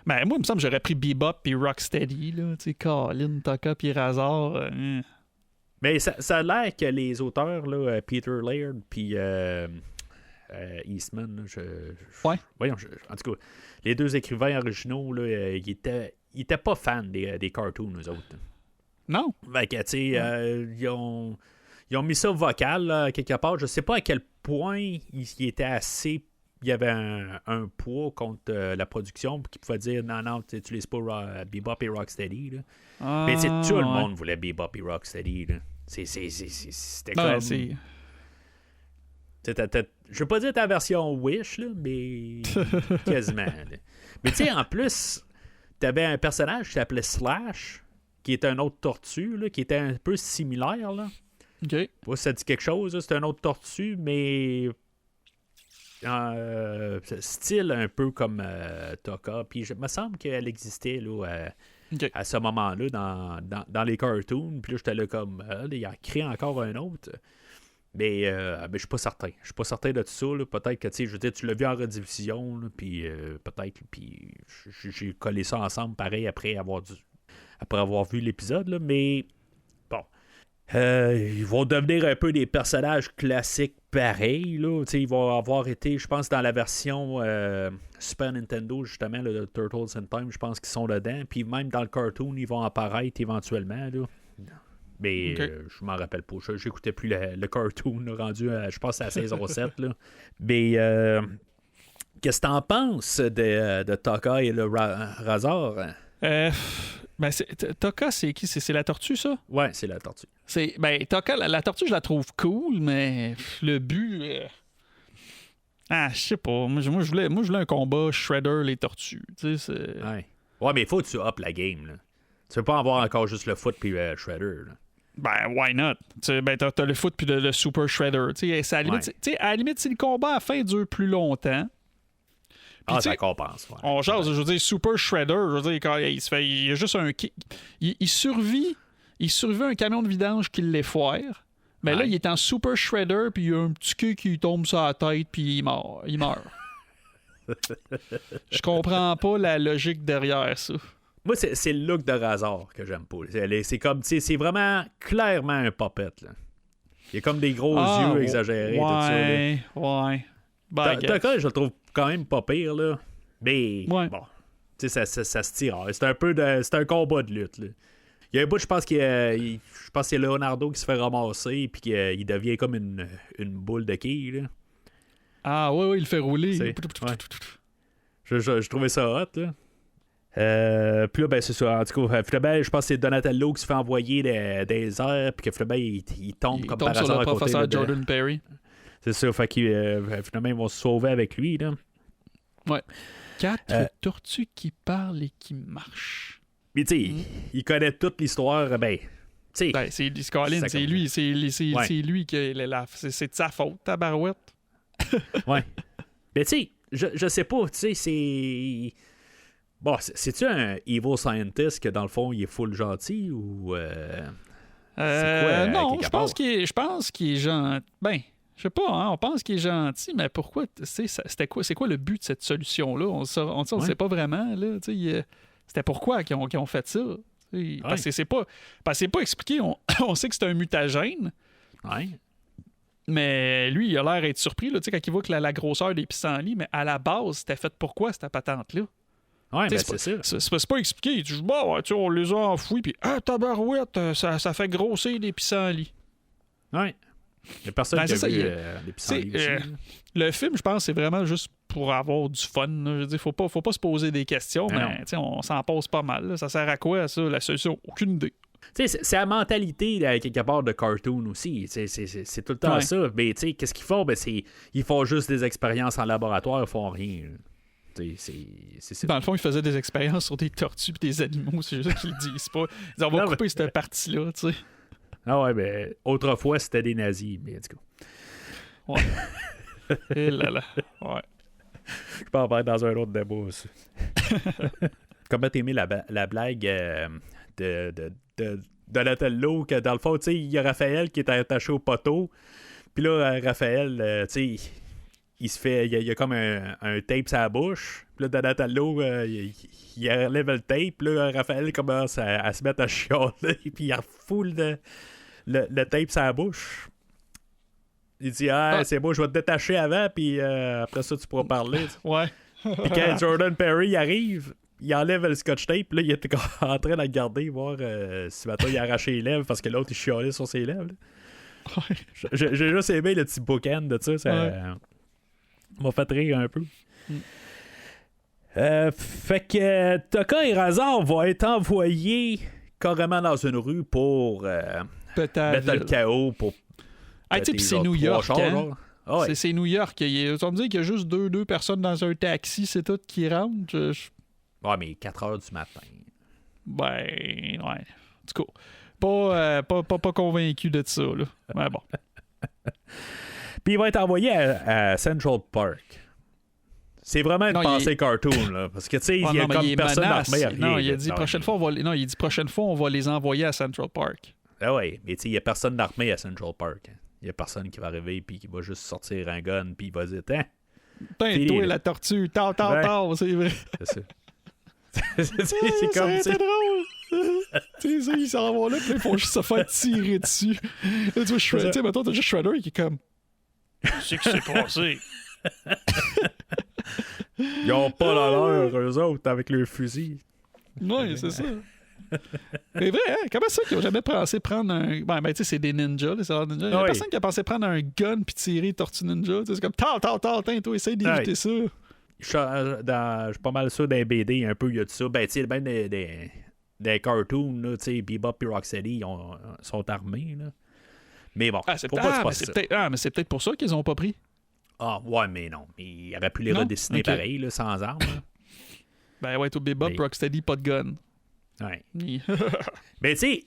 Ben, moi, il me semble que j'aurais pris Bebop puis Rocksteady. Là, tu sais, Colin, Taka puis Razar. Mais ça a l'air que les auteurs, là, Peter Laird puis Eastman, là, Ouais. voyons, en tout cas, les deux écrivains originaux, là, ils étaient pas fans des cartoons, eux autres. Non. Fait que, tu sais, ils ont mis ça vocal, là, quelque part. Je sais pas à quel point il était assez. Il y avait un poids contre la production qui pouvait dire non, tu utilises pas Bebop et Rocksteady. Là. Mais tu sais, tout le monde voulait Bebop et Rocksteady. Là. C'était Ben, comme. c'est... Je veux pas dire ta version Wish, là, mais quasiment. Là. Mais tu sais, en plus, t'avais un personnage qui s'appelait Slash, qui était un autre tortue, là, qui était un peu similaire. Là. OK. Je sais pas si ça dit quelque chose, là, c'est un autre tortue, mais style un peu comme Taka. Puis il me semble qu'elle existait là, OK. à ce moment-là dans les cartoons. Puis là, j'étais là comme, il a créé encore un autre. Mais je suis pas certain. Je suis pas certain de tout ça. Là. Peut-être que, tu sais, je veux dire, tu l'as vu en rediffusion, là, puis peut-être, puis j'ai collé ça ensemble pareil après avoir vu l'épisode, là, mais bon. Ils vont devenir un peu des personnages classiques pareils. Là. Ils vont avoir été, je pense, dans la version Super Nintendo, justement, là, de Turtles in Time, je pense qu'ils sont dedans. Puis même dans le cartoon, ils vont apparaître éventuellement. Là. Mais Okay. je m'en rappelle pas. J'écoutais plus le cartoon là, rendu, je pense, à la saison 7. Là. Mais qu'est-ce que t'en penses de Taka et le Razar? Ben, Taka, c'est qui? C'est la tortue, ça? Ouais, c'est la tortue. Ben, Taka, la tortue, je la trouve cool, mais le but... je sais pas. Moi, je voulais un combat Shredder, les tortues. Tu sais, c'est... Ouais, mais il faut que tu up la game. Là. Tu veux pas avoir encore juste le foot puis Shredder. Là. Ben, why not? Ben, t'as le foot puis le Super Shredder. Tu sais, à la limite, si le combat à la fin dure plus longtemps... Puis, ça compense. Ouais. On jase, je veux dire, Super Shredder, je veux dire, quand il y a juste un... Il survit un camion de vidange qui l'effoire. Mais là, il est en Super Shredder, puis il y a un petit queue qui tombe sur la tête, puis il meurt. Je comprends pas la logique derrière ça. Moi, c'est le look de Razar que j'aime pas. C'est comme, tu sais, c'est vraiment clairement un puppet. Là. Il y a comme des gros yeux exagérés. Ouais, tout ça, là. ouais. Ben, Taka, je le trouve quand même pas pire, là. Mais, ouais. bon, tu sais, ça se tire. C'est un combat de lutte, là. Il y a un bout, je pense que c'est Leonardo qui se fait ramasser puis qu'il devient comme une boule de quilles, là. Ah, ouais, il le fait rouler. Ouais. Je trouvais ça hot, là. Puis là, ben, c'est ça. En tout cas, finalement, je pense que c'est Donatello qui se fait envoyer des airs, puis que finalement, il tombe comme par hasard sur le à côté. professeur Là, Jordan Perry. C'est ça. Fait que finalement, ils vont se sauver avec lui, là. Ouais. 4 tortues qui parlent et qui marchent. Mais tu sais, il connaît toute l'histoire. Ben, tu sais. Ben, c'est Colin, c'est lui. C'est lui qui est là. C'est de sa faute, tabarouette. Ouais. Mais tu sais, je sais pas, tu sais, c'est. Bon, c'est-tu un evil scientist que dans le fond, il est full gentil ou. C'est quoi, non, quelque je part? pense qu'il est gentil. Ben, je sais pas, hein, on pense qu'il est gentil, mais pourquoi? C'est quoi le but de cette solution-là? On ne sait pas vraiment. Là, c'était pourquoi qu'ils ont fait ça? Parce que c'est pas expliqué. On sait que c'est un mutagène. Ouais. Mais lui, il a l'air d'être surpris là, quand il voit que la grosseur des pissenlits, mais à la base, c'était fait pourquoi cette patente-là? Ouais, ben c'est ça. C'est pas expliqué. Il dit, on les a enfouis, puis tabarouette, ça fait grossir des pissenlits. Ouais. Il y a personne qui a vu les pissenlits aussi. Le film, je pense, c'est vraiment juste pour avoir du fun. Là. Je veux dire, faut pas se poser des questions, mais on s'en pose pas mal. Là. Ça sert à quoi, ça, la solution? Aucune idée. Tu sais, c'est la mentalité, là, quelque part, de cartoon aussi. C'est tout le temps ça. Mais tu sais, qu'est-ce qu'ils font? Ben, ils font juste des expériences en laboratoire, ils font rien. C'est ça. Dans le fond, ils faisaient des expériences sur des tortues et des animaux, c'est juste ça qu'ils le disent pas. Ils disent, on va couper cette partie-là, tu sais. Ah ouais, ben, autrefois, c'était des nazis, mais en tout cas. Ouais. Et là là. Ouais. Je peux en parler dans un autre débat aussi. Comment t'as aimé la blague de Donatello, que dans le fond, tu sais, il y a Raphaël qui est attaché au poteau. Puis là, Raphaël, tu sais, il se fait. Il y a comme un tape sur la bouche. Puis là, Donatello, il relève le tape. Puis là, Raphaël commence à se mettre à chialer. Puis il refoule le tape sur la bouche. Il dit, c'est beau, je vais te détacher avant. Puis après ça, tu pourras parler. Ouais. Puis quand Jordan Perry arrive, il enlève le scotch tape. Là, il est en train de le garder, voir si maintenant il a arraché les lèvres parce que l'autre, il chialait sur ses lèvres. Ouais. J'ai juste aimé le petit bookend de ça. M'a fait rire un peu. Fait que Tokka et Razar vont être envoyés carrément dans une rue pour mettre le chaos. Pour tu sais, puis c'est New York. Ouais. C'est New York. On me dit qu'il y a juste deux personnes dans un taxi, c'est tout qui rentrent. Ouais, mais 4 heures du matin. Ben, ouais. En tout cas, pas convaincu de ça, là. Mais bon. Puis il va être envoyé à Central Park. C'est vraiment une pensée cartoon, là. Parce que, tu sais, il y a comme personne d'armée à rien. Non, il a dit prochaine fois, on va les envoyer à Central Park. Ah ouais, mais tu sais, il y a personne d'armée à Central Park. Il y a personne qui va arriver puis qui va juste sortir un gun puis il va dire, tiens. Putain, toi, la tortue, tard, c'est vrai. C'est ça. c'est comme c'est drôle. Tu sais, ils s'en vont là, puis ils font juste se faire tirer dessus. Là, tu vois, tu sais, mettons, t'as juste Shredder qui est comme. C'est que c'est passé. Ils ont pas l'honneur, eux autres, avec leurs fusils. Ouais, c'est ça. C'est vrai, hein? Comment ça qu'ils ont jamais pensé prendre un. Ben, tu sais, c'est des ninjas, les soreurs ninjas. Il y a personne qui a pensé prendre un gun puis tirer Tortue Ninja. C'est comme, toi, essaye d'éviter ça. Je suis pas mal sûr d'un BD, un peu, il y a de ça. Ben, tu sais, même des cartoons, là, tu sais, Bebop et Rocksteady, ils sont armés, là. Mais bon, mais c'est peut-être pour ça qu'ils ont pas pris. Ah, ouais, mais non. Mais il aurait pu les redessiner pareil, là, sans armes. Là. Ben ouais, tout Bebop, Rocksteady, pas de gun. Ouais. Mais tu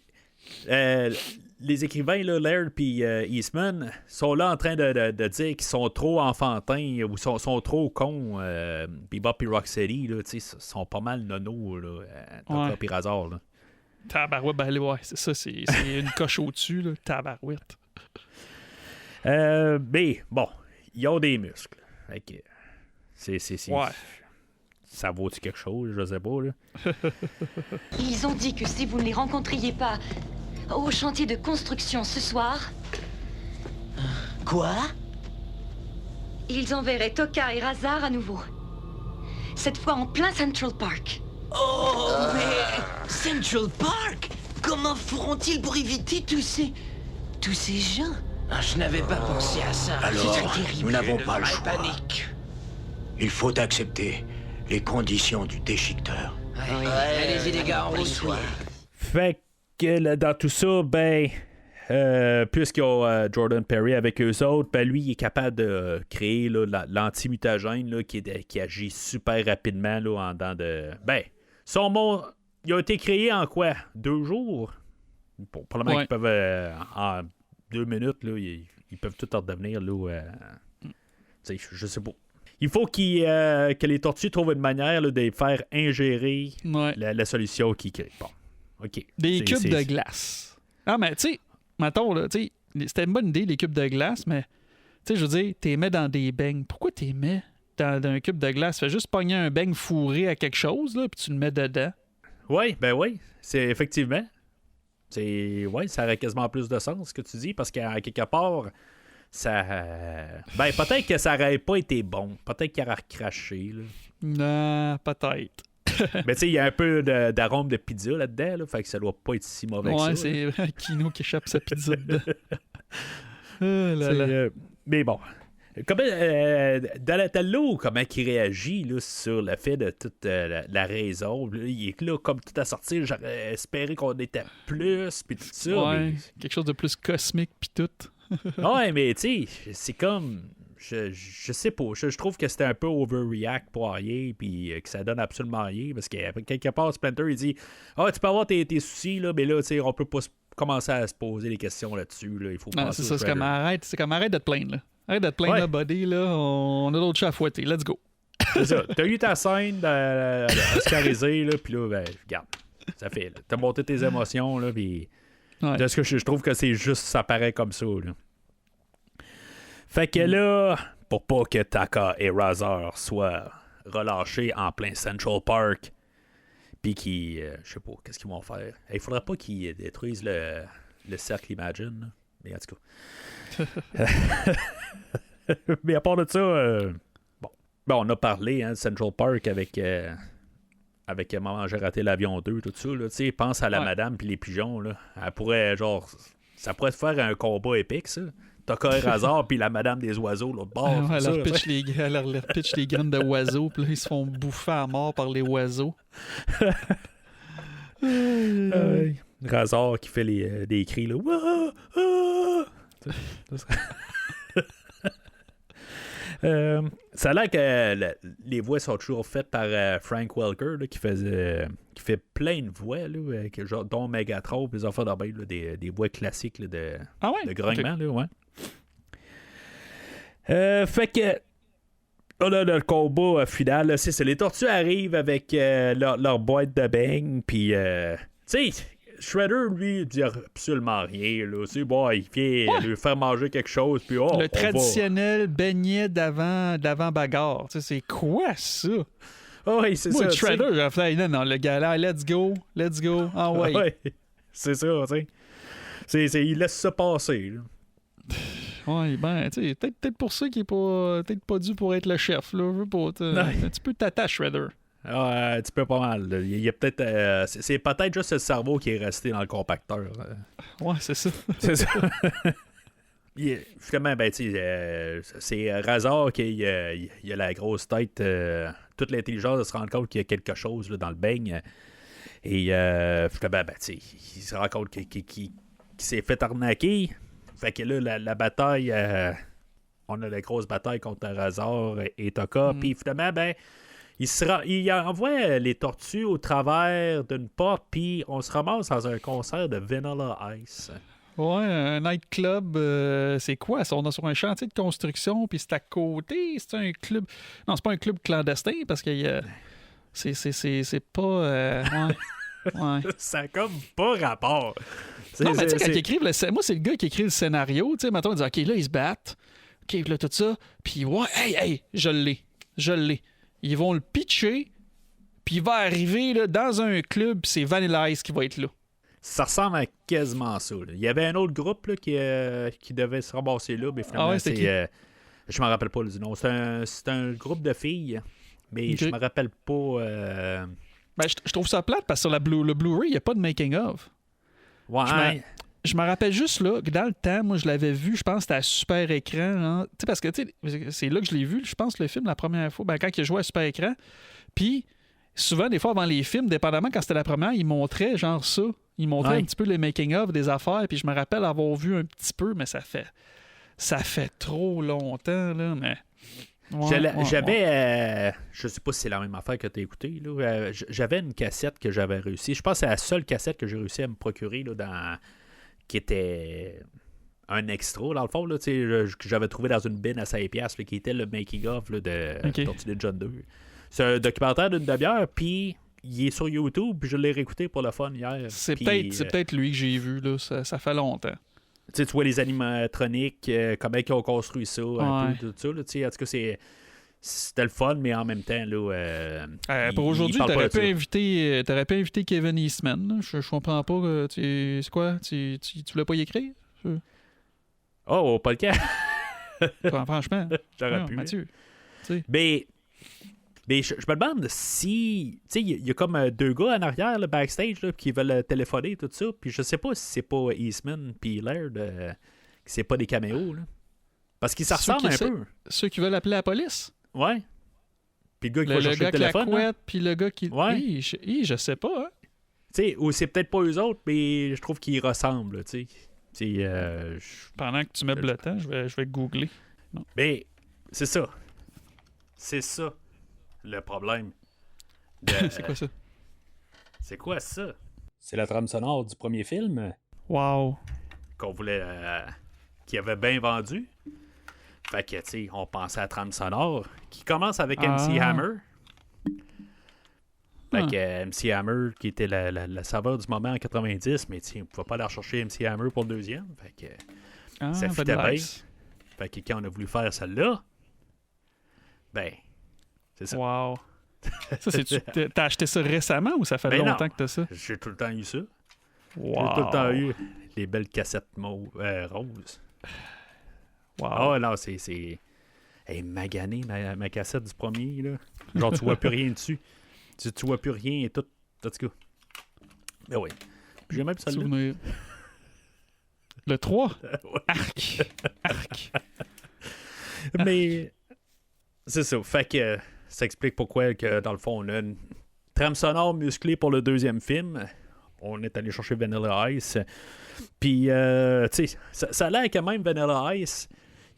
sais, les écrivains, là, Laird et Eastman, sont là en train de dire qu'ils sont trop enfantins ou sont trop cons. Bebop et Rocksteady, là, tu sais, sont pas mal nono, là. Tokka et Razar, là. Tabarouette, ben ouais, c'est ça, c'est une coche au-dessus, là. Tabarouette. Mais bon, ils ont des muscles. Fait que c'est. Ouais. Ça vaut-tu quelque chose? Je sais pas, là. Ils ont dit que si vous ne les rencontriez pas au chantier de construction ce soir... Quoi? Ils enverraient Tokka et Razar à nouveau. Cette fois en plein Central Park. Oh, mais... Central Park? Comment feront-ils pour éviter tous ces gens? Je n'avais pas pensé à ça. Alors, nous n'avons pas le Je choix. panique. Il faut accepter les conditions du déchiqueteur. Allez-y, les gars, on reçoit. Fait que dans tout ça, ben, puisqu'il y a Jordan Perry avec eux autres, ben lui, il est capable de créer là, l'anti-mutagène là, qui agit super rapidement là, en dedans de. Ben, son mot, il a été créé en quoi? 2 jours? Probablement qu'ils peuvent, en 2 minutes, là, ils peuvent tout redevenir, là, je sais pas. Il faut que les tortues trouvent une manière là, de les faire ingérer la solution qu'ils créent. Bon, OK. Des cubes de glace. Ah, mais tu sais, mettons, là, tu sais, c'était une bonne idée, les cubes de glace, mais tu sais, je veux dire, t'es mets dans des beignes. Pourquoi t'es mets dans un cube de glace? Fais juste pogner un beigne fourré à quelque chose, là, puis tu le mets dedans. Oui, c'est effectivement. Ça aurait quasiment plus de sens, ce que tu dis, parce qu'à quelque part, ça. Ben, peut-être que ça aurait pas été bon. Peut-être qu'il aurait recraché, là. Non, peut-être. Mais tu sais, il y a un peu d'arôme de pizza là-dedans, là, fait que ça doit pas être si mauvais que ça. Ouais, c'est vrai, Kino qui échappe sa pizza dedans. Mais bon. Comment Donatello, comment il réagit là, sur le fait de toute la raison? Là, il est là comme tout à sortir. J'aurais espéré qu'on était plus, puis tout ça. Ouais, Mais... quelque chose de plus cosmique, puis tout. ouais, mais tu sais, c'est comme... Je sais pas. Je trouve que c'était un peu overreact pour rien, puis que ça donne absolument rien. Parce que quelque part, Splinter, il dit tu peux avoir tes soucis, là, mais là, tu sais, on peut pas commencer à se poser des questions là-dessus. Là. Il faut Non, c'est ça, c'est comme arrête de te plaindre, là. Arrête de te plaindre, là, buddy, là. On a d'autres chats à fouetter. Let's go. C'est ça. T'as eu ta scène d'oscarisée, là, puis là, ben, regarde. Ça fait, là. T'as monté tes émotions, là, puis. Ouais. De ce que je trouve que c'est juste, ça paraît comme ça, là. Fait que là, pour pas que Taka et Razar soient relâchés en plein Central Park, puis qui, je sais pas, qu'est-ce qu'ils vont faire? Il faudrait pas qu'ils détruisent le cercle Imagine, là. Mais en tout cas. Mais à part de ça, bon, on a parlé, hein, de Central Park avec Maman, j'ai raté l'avion 2, tout ça, là. Tu sais, pense à la madame puis les pigeons, là. Elle pourrait, genre, ça pourrait te faire un combat épique, ça. Taka et Razar puis la madame des oiseaux, l'autre bord. Elle leur pitch les graines de oiseaux, puis là, ils se font bouffer à mort par les oiseaux. Razar qui fait des cris, là. Wouah! Ah! Ça a l'air que les voix sont toujours faites par Frank Welker, là, qui fait plein de voix, là, genre, dont Megatron, les enfants d'Abeille, des voix classiques là, de grognement. Okay. Là, ouais. Fait que on a le combat final. Là, c'est les tortues arrivent avec leur boîte de beignes, puis tu sais, Shredder, lui, il dit absolument rien. Là. C'est bon, il vient lui faire manger quelque chose. Puis, le traditionnel beignet d'avant-bagarre. Tu sais, c'est quoi ça? Oui, c'est ça. Shredder, j'ai fait non, le gars là, let's go. Ah ouais. Ouais, c'est ça, tu sais. Il laisse ça passer. Là. Ouais, ben, tu sais, peut-être pour ça qu'il est pas, peut-être pas dû pour être le chef. Là. Je veux pas, un petit peu t'attaches, Shredder. Un petit peu pas mal. Là. Il y a peut-être. C'est peut-être juste le cerveau qui est resté dans le compacteur. Ouais, c'est ça. C'est ça. Finalement, ben, tu sais, c'est Razar qui a la grosse tête, toute l'intelligence de se rendre compte qu'il y a quelque chose là, dans le beigne. Et finalement, ben, tu sais, il se rend compte qu'il s'est fait arnaquer. Fait que là, la bataille, on a la grosse bataille contre Razar et Taka. Puis finalement, ben, il envoie les tortues au travers d'une porte, puis on se ramasse dans un concert de Vanilla Ice. Ouais, un nightclub, c'est quoi? On est sur un chantier de construction, puis c'est à côté, c'est un club... Non, c'est pas un club clandestin, parce que c'est pas... ouais. Ça a comme pas rapport. Non, mais tu sais, quand ils écrivent... Moi, c'est le gars qui écrit le scénario, tu sais, maintenant, il dit, OK, là, ils se battent, OK, là, tout ça, puis ouais, hey, je l'ai. Ils vont le pitcher, puis il va arriver là, dans un club, puis c'est Vanilla Ice qui va être là. Ça ressemble à quasiment ça. Là. Il y avait un autre groupe là, qui devait se ramasser là, mais finalement, c'est... je me rappelle pas du nom. C'est un groupe de filles, mais je me rappelle pas... Ben, je trouve ça plate, parce que sur le Blu-ray, il n'y a pas de making-of. Ouais. Je me rappelle juste là que dans le temps, moi je l'avais vu, je pense que c'était à super écran. Tu sais, parce que c'est là que je l'ai vu, je pense, le film la première fois, ben, quand il jouait à super écran. Puis souvent, des fois, avant les films, dépendamment quand c'était la première, ils montraient genre ça. Ils montraient un petit peu les making-of des affaires. Puis je me rappelle avoir vu un petit peu, mais ça fait trop longtemps, là, mais. J'avais, je sais pas si c'est la même affaire que tu as écouté, là. J'avais une cassette que j'avais réussi. Je pense que c'est la seule cassette que j'ai réussi à me procurer là, qui était un extra, dans le fond, là, que j'avais trouvé dans une bin à 5$, là, qui était le making-of de Tortue Ninja 2. C'est un documentaire d'une demi-heure, puis il est sur YouTube, puis je l'ai réécouté pour le fun hier. C'est peut-être lui que j'ai vu, là. Ça fait longtemps. Tu vois les animatroniques, comment ils ont construit ça, un peu, tout ça. Là, en tout cas, c'était le fun, mais en même temps, là... pour aujourd'hui, t'aurais pu inviter Kevin Eastman. Là. Je comprends pas. C'est quoi? Tu voulais pas y écrire? Oh, pas le cas. Franchement. J'aurais pu. Mathieu. Mais je me demande si... Tu sais, il y a comme deux gars en arrière, là, backstage, là, qui veulent téléphoner, tout ça. Puis je sais pas si c'est pas Eastman puis Laird, que c'est pas des caméos, là. Parce qu'ils se ressemblent un peu. Ceux qui veulent appeler la police. Ouais. Puis le gars qui va Le chercher gars le qui la téléphone. couette, puis le gars qui... Ouais. Je sais pas, hein. Tu sais, ou c'est peut-être pas eux autres, mais je trouve qu'ils ressemblent, tu sais. Pendant que tu meubles le temps, je vais googler. Non. Mais c'est ça. C'est ça le problème. C'est quoi ça? C'est quoi ça? C'est la trame sonore du premier film Wow. qu'on voulait... qui avait bien vendu. Fait que, tu sais, on pensait à la trame sonore qui commence avec MC Hammer. Fait que MC Hammer, qui était la saveur du moment en 90, mais tiens, on pouvait pas aller rechercher MC Hammer pour le deuxième. Fait que ça fitait bien. Fait que quand on a voulu faire celle-là, ben, c'est ça. Wow. Ça, t'as acheté ça récemment ou ça fait longtemps que t'as ça? J'ai tout le temps eu ça. Wow. J'ai tout le temps eu les belles cassettes roses. Wow. Ah non, c'est... Hey, magané, ma cassette du premier, là. Genre, tu vois plus rien dessus. Tu vois plus rien et tout. En tout cas. Ben oui. Puis j'ai même celle-là. Souvenir. Le 3? Ouais. Arc. Mais c'est ça. Fait que ça explique pourquoi que dans le fond, on a une trame sonore musclée pour le deuxième film. On est allé chercher Vanilla Ice. Puis, tu sais, ça a l'air quand même Vanilla Ice.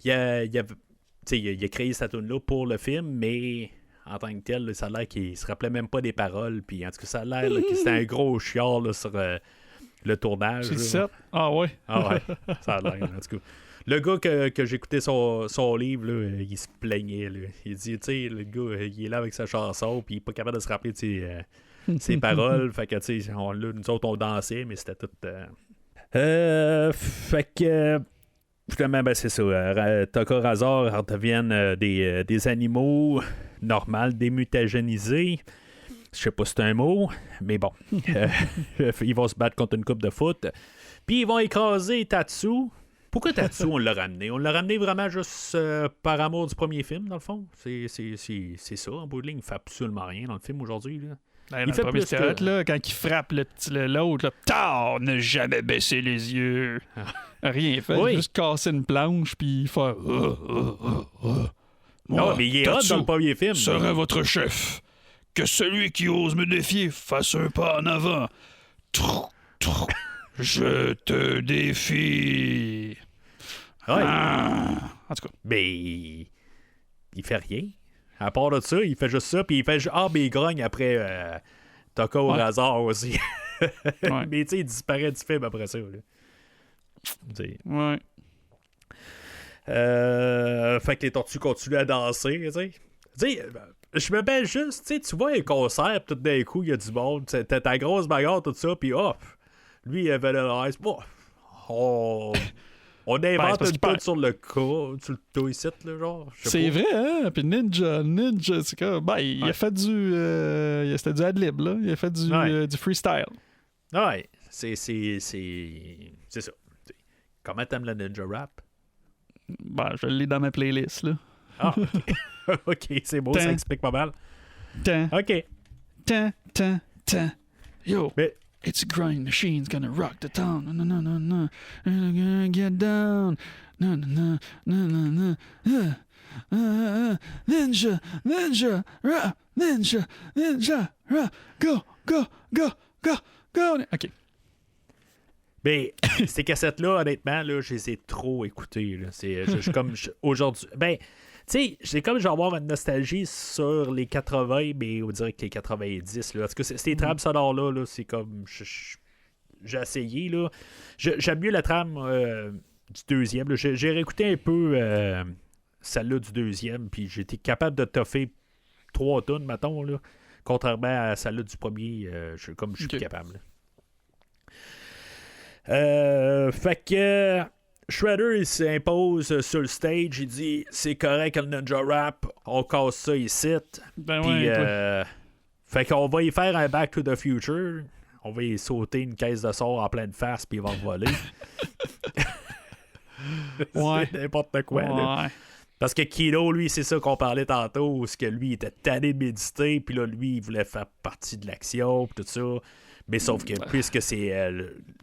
Il a créé cette tune-là pour le film, mais en tant que tel, là, ça a l'air qu'il se rappelait même pas des paroles. Puis en tout cas, ça a l'air là, que c'était un gros chiard là, sur le tournage. C'est ça? Ah ouais? Ah ouais, ça a l'air, en tout cas. Le gars que j'écoutais son livre, là, il se plaignait. Là. Il dit, tu sais, le gars, il est là avec sa chanson, puis il est pas capable de se rappeler de ses paroles. Fait que, tu sais, nous autres, on dansait, mais c'était tout... fait que... Finalement, ben, c'est ça. Tokka Razor deviennent des animaux normaux, démutagénisés. Je sais pas si c'est un mot, mais bon. Ils vont se battre contre une coupe de foot. Puis ils vont écraser Tatsu. Pourquoi Tatsu, on l'a ramené? On l'a ramené vraiment juste par amour du premier film, dans le fond. C'est ça, en bout de ligne. Il fait absolument rien dans le film aujourd'hui. Là. Ben, il fait plus plus que... là, quand il frappe l'autre, là, tard, ne jamais baisser les yeux. Rien fait, Oui. juste casser une planche, puis il fait... Non, mais il est hot dans le premier film. Serait votre chef. Que celui qui ose me défier fasse un pas en avant. Je te défie. Ouais. En tout cas. Mais il fait rien. À part de ça, il fait juste ça, puis il fait juste... Ah, mais il grogne après Tokka au hasard aussi. Ouais. Mais tu sais, il disparaît du film après ça. Là. Ouais. Fait que les tortues continuent à danser, tu sais. Tu sais, je me mets juste, tu vois un concert, tout d'un coup, il y a du monde, t'as ta grosse bagarre, tout ça, puis lui, il avait le reste. On invente une tune sur le cas, sur le dos ici, là, genre. C'est vrai, hein? Puis Ninja, c'est comme... Ben, il a fait du... c'était du ad-lib, là. Il a fait du freestyle. Ouais, c'est ça. Comment t'aimes le Ninja Rap? Ben, je l'ai dans ma playlist, là. Ah, OK. OK, c'est beau, ça explique pas mal. OK. Yo, mais... it's a grind machine's gonna rock the town. No. Get down. No. Ninja, rap, ninja, rap. Go. OK. Mais ces cassettes-là, honnêtement, là, je les ai trop écoutées. Là. Aujourd'hui. Ben, tu sais, j'ai comme genre avoir une nostalgie sur les 80, mais on dirait que les 90. Là. Parce que ces trames sonores-là, là, c'est comme. J'ai essayé. Là. J'aime mieux la trame du deuxième. Là. J'ai réécouté un peu celle-là du deuxième, puis j'ai été capable de toffer 3 tonnes, mettons, là. Contrairement à celle-là du premier, je suis plus capable. Là. Fait que Shredder il s'impose sur le stage, il dit c'est correct le Ninja Rap, on casse ça ici. Ben puis ouais, fait qu'on va y faire un Back to the Future, on va y sauter une caisse de sort en pleine face puis il va voler. Ouais. C'est n'importe quoi. Là. Parce que Kido, lui, c'est ça qu'on parlait tantôt, c'est que lui il était tanné de méditer, puis là lui il voulait faire partie de l'action, puis tout ça. Mais sauf que puisque c'est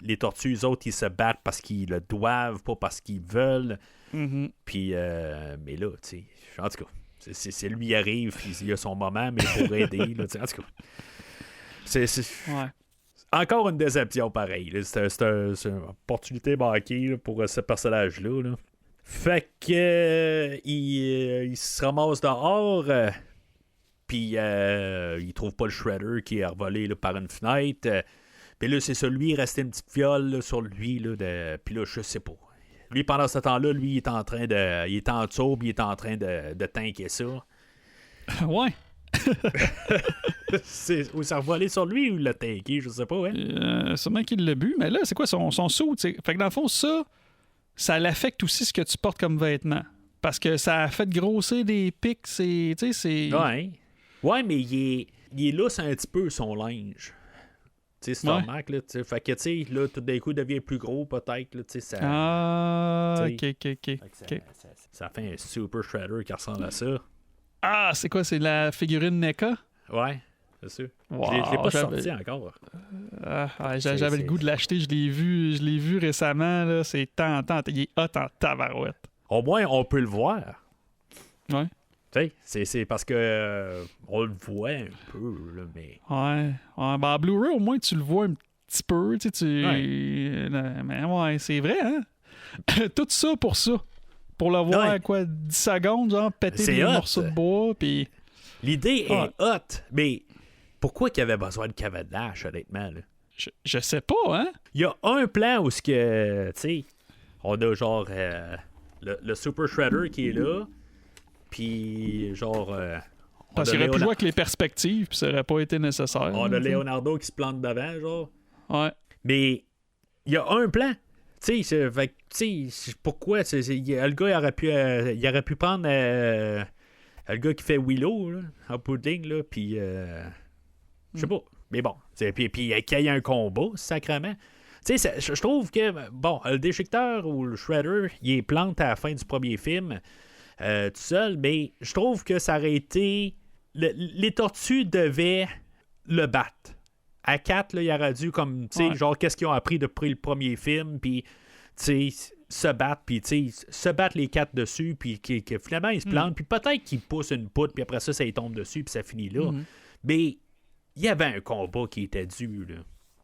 les tortues, eux autres, ils se battent parce qu'ils le doivent, pas parce qu'ils veulent. Puis, mais là, tu sais, en tout cas, c'est lui qui arrive, puis il a son moment, mais pour aider, là, en tout cas. C'est encore une déception pareille. C'est une opportunité manquée là, pour ce personnage-là. Là. Fait que il se ramasse dehors, puis il trouve pas le Shredder qui est revolé là, par une fenêtre. Puis là, c'est ça, lui, il restait une petite fiole là, sur lui. Puis là, je sais pas. Lui, pendant ce temps-là, lui, il est en train de. Il est en dessous, puis il est en train de tanker ça. Ouais. Ou ça a revolé sur lui ou il l'a tanké, je sais pas, ouais. Sûrement qu'il l'a bu, mais là, c'est quoi son saut, tu sais? Fait que dans le fond, ça l'affecte aussi ce que tu portes comme vêtement. Parce que ça a fait grossir des pics, tu sais, c'est. Ouais, mais il est lousse un petit peu, son linge. Tu sais, c'est normal, là, tu sais. Fait que, tu sais, là, tout d'un coup, il devient plus gros, peut-être, là, tu sais, ça... Ah, ok. Ça fait un Super Shredder qui ressemble à ça. Ah, c'est quoi, c'est la figurine NECA? Ouais, c'est sûr. Wow, je l'ai pas sorti encore. J'avais le goût de l'acheter, je l'ai vu récemment, là, c'est tentant, il est hot en tabarouette. Au moins, on peut le voir. Ouais. Tu sais, c'est parce que on le voit un peu, là, mais... Ouais, ben en Blu-ray, au moins, tu le vois un petit peu, tu sais, mais ouais, c'est vrai, hein? Tout ça pour ça. Pour le voir, 10 secondes, genre, péter des morceaux de bois, puis... L'idée est hot, mais pourquoi qu'il y avait besoin de cavendish, honnêtement, là? Je sais pas, hein? Il y a un plan où, tu sais, on a genre le Super Shredder qui est là, puis genre... Parce qu'il aurait pu jouer avec les perspectives, puis ça aurait pas été nécessaire. On a Leonardo qui se plante devant, genre. Ouais. Mais il y a un plan. Tu sais, pourquoi? Le gars, il aurait pu prendre le gars qui fait Willow, là, en pudding, là, puis... je sais pas. Mais bon. Puis qu'il y ait un combat, sacrément. Tu sais, je trouve que, bon, le déchiqueteur ou le Shredder, il est plante à la fin du premier film, tout seul, mais je trouve que ça aurait été... Les tortues devaient le battre. À 4, là, il aurait dû, comme, tu sais, genre, qu'est-ce qu'ils ont appris depuis le premier film, puis, tu sais, se battre, puis, tu sais, se battre les 4 dessus, puis que finalement, ils se plantent, puis peut-être qu'ils poussent une poutre, puis après ça, ça y tombe dessus, puis ça finit là. Mais il y avait un combat qui était dû, là.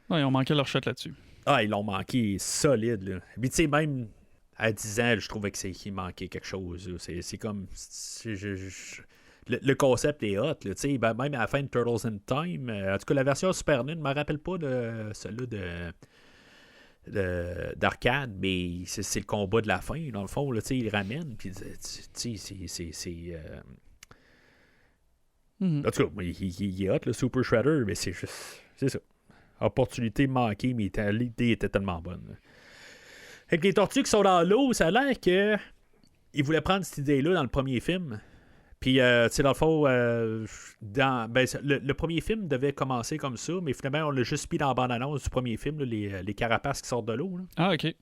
Ouais, ils ont manqué leur shot là-dessus. Ah, ils l'ont manqué solide, là. Puis, tu sais, même à 10 ans, je trouvais qu'il manquait quelque chose, là. C'est comme... Le concept est hot, là, tu sais, même à la fin de Turtles in Time, en tout cas, la version Super NES, je ne me rappelle pas de celle-là d'arcade, mais c'est le combat de la fin, dans le fond, là, tu sais, il ramène, puis, tu sais, c'est... En tout cas, il est hot, le Super Shredder, mais c'est juste... C'est ça. Opportunité manquée, mais l'idée était tellement bonne. Là. Avec les tortues qui sont dans l'eau, ça a l'air que ils voulaient prendre cette idée-là dans le premier film. Puis, tu sais, dans le fond, le premier film devait commencer comme ça, mais finalement, on l'a juste mis dans la bande-annonce du premier film, là, les carapaces qui sortent de l'eau. Là. Ah, OK.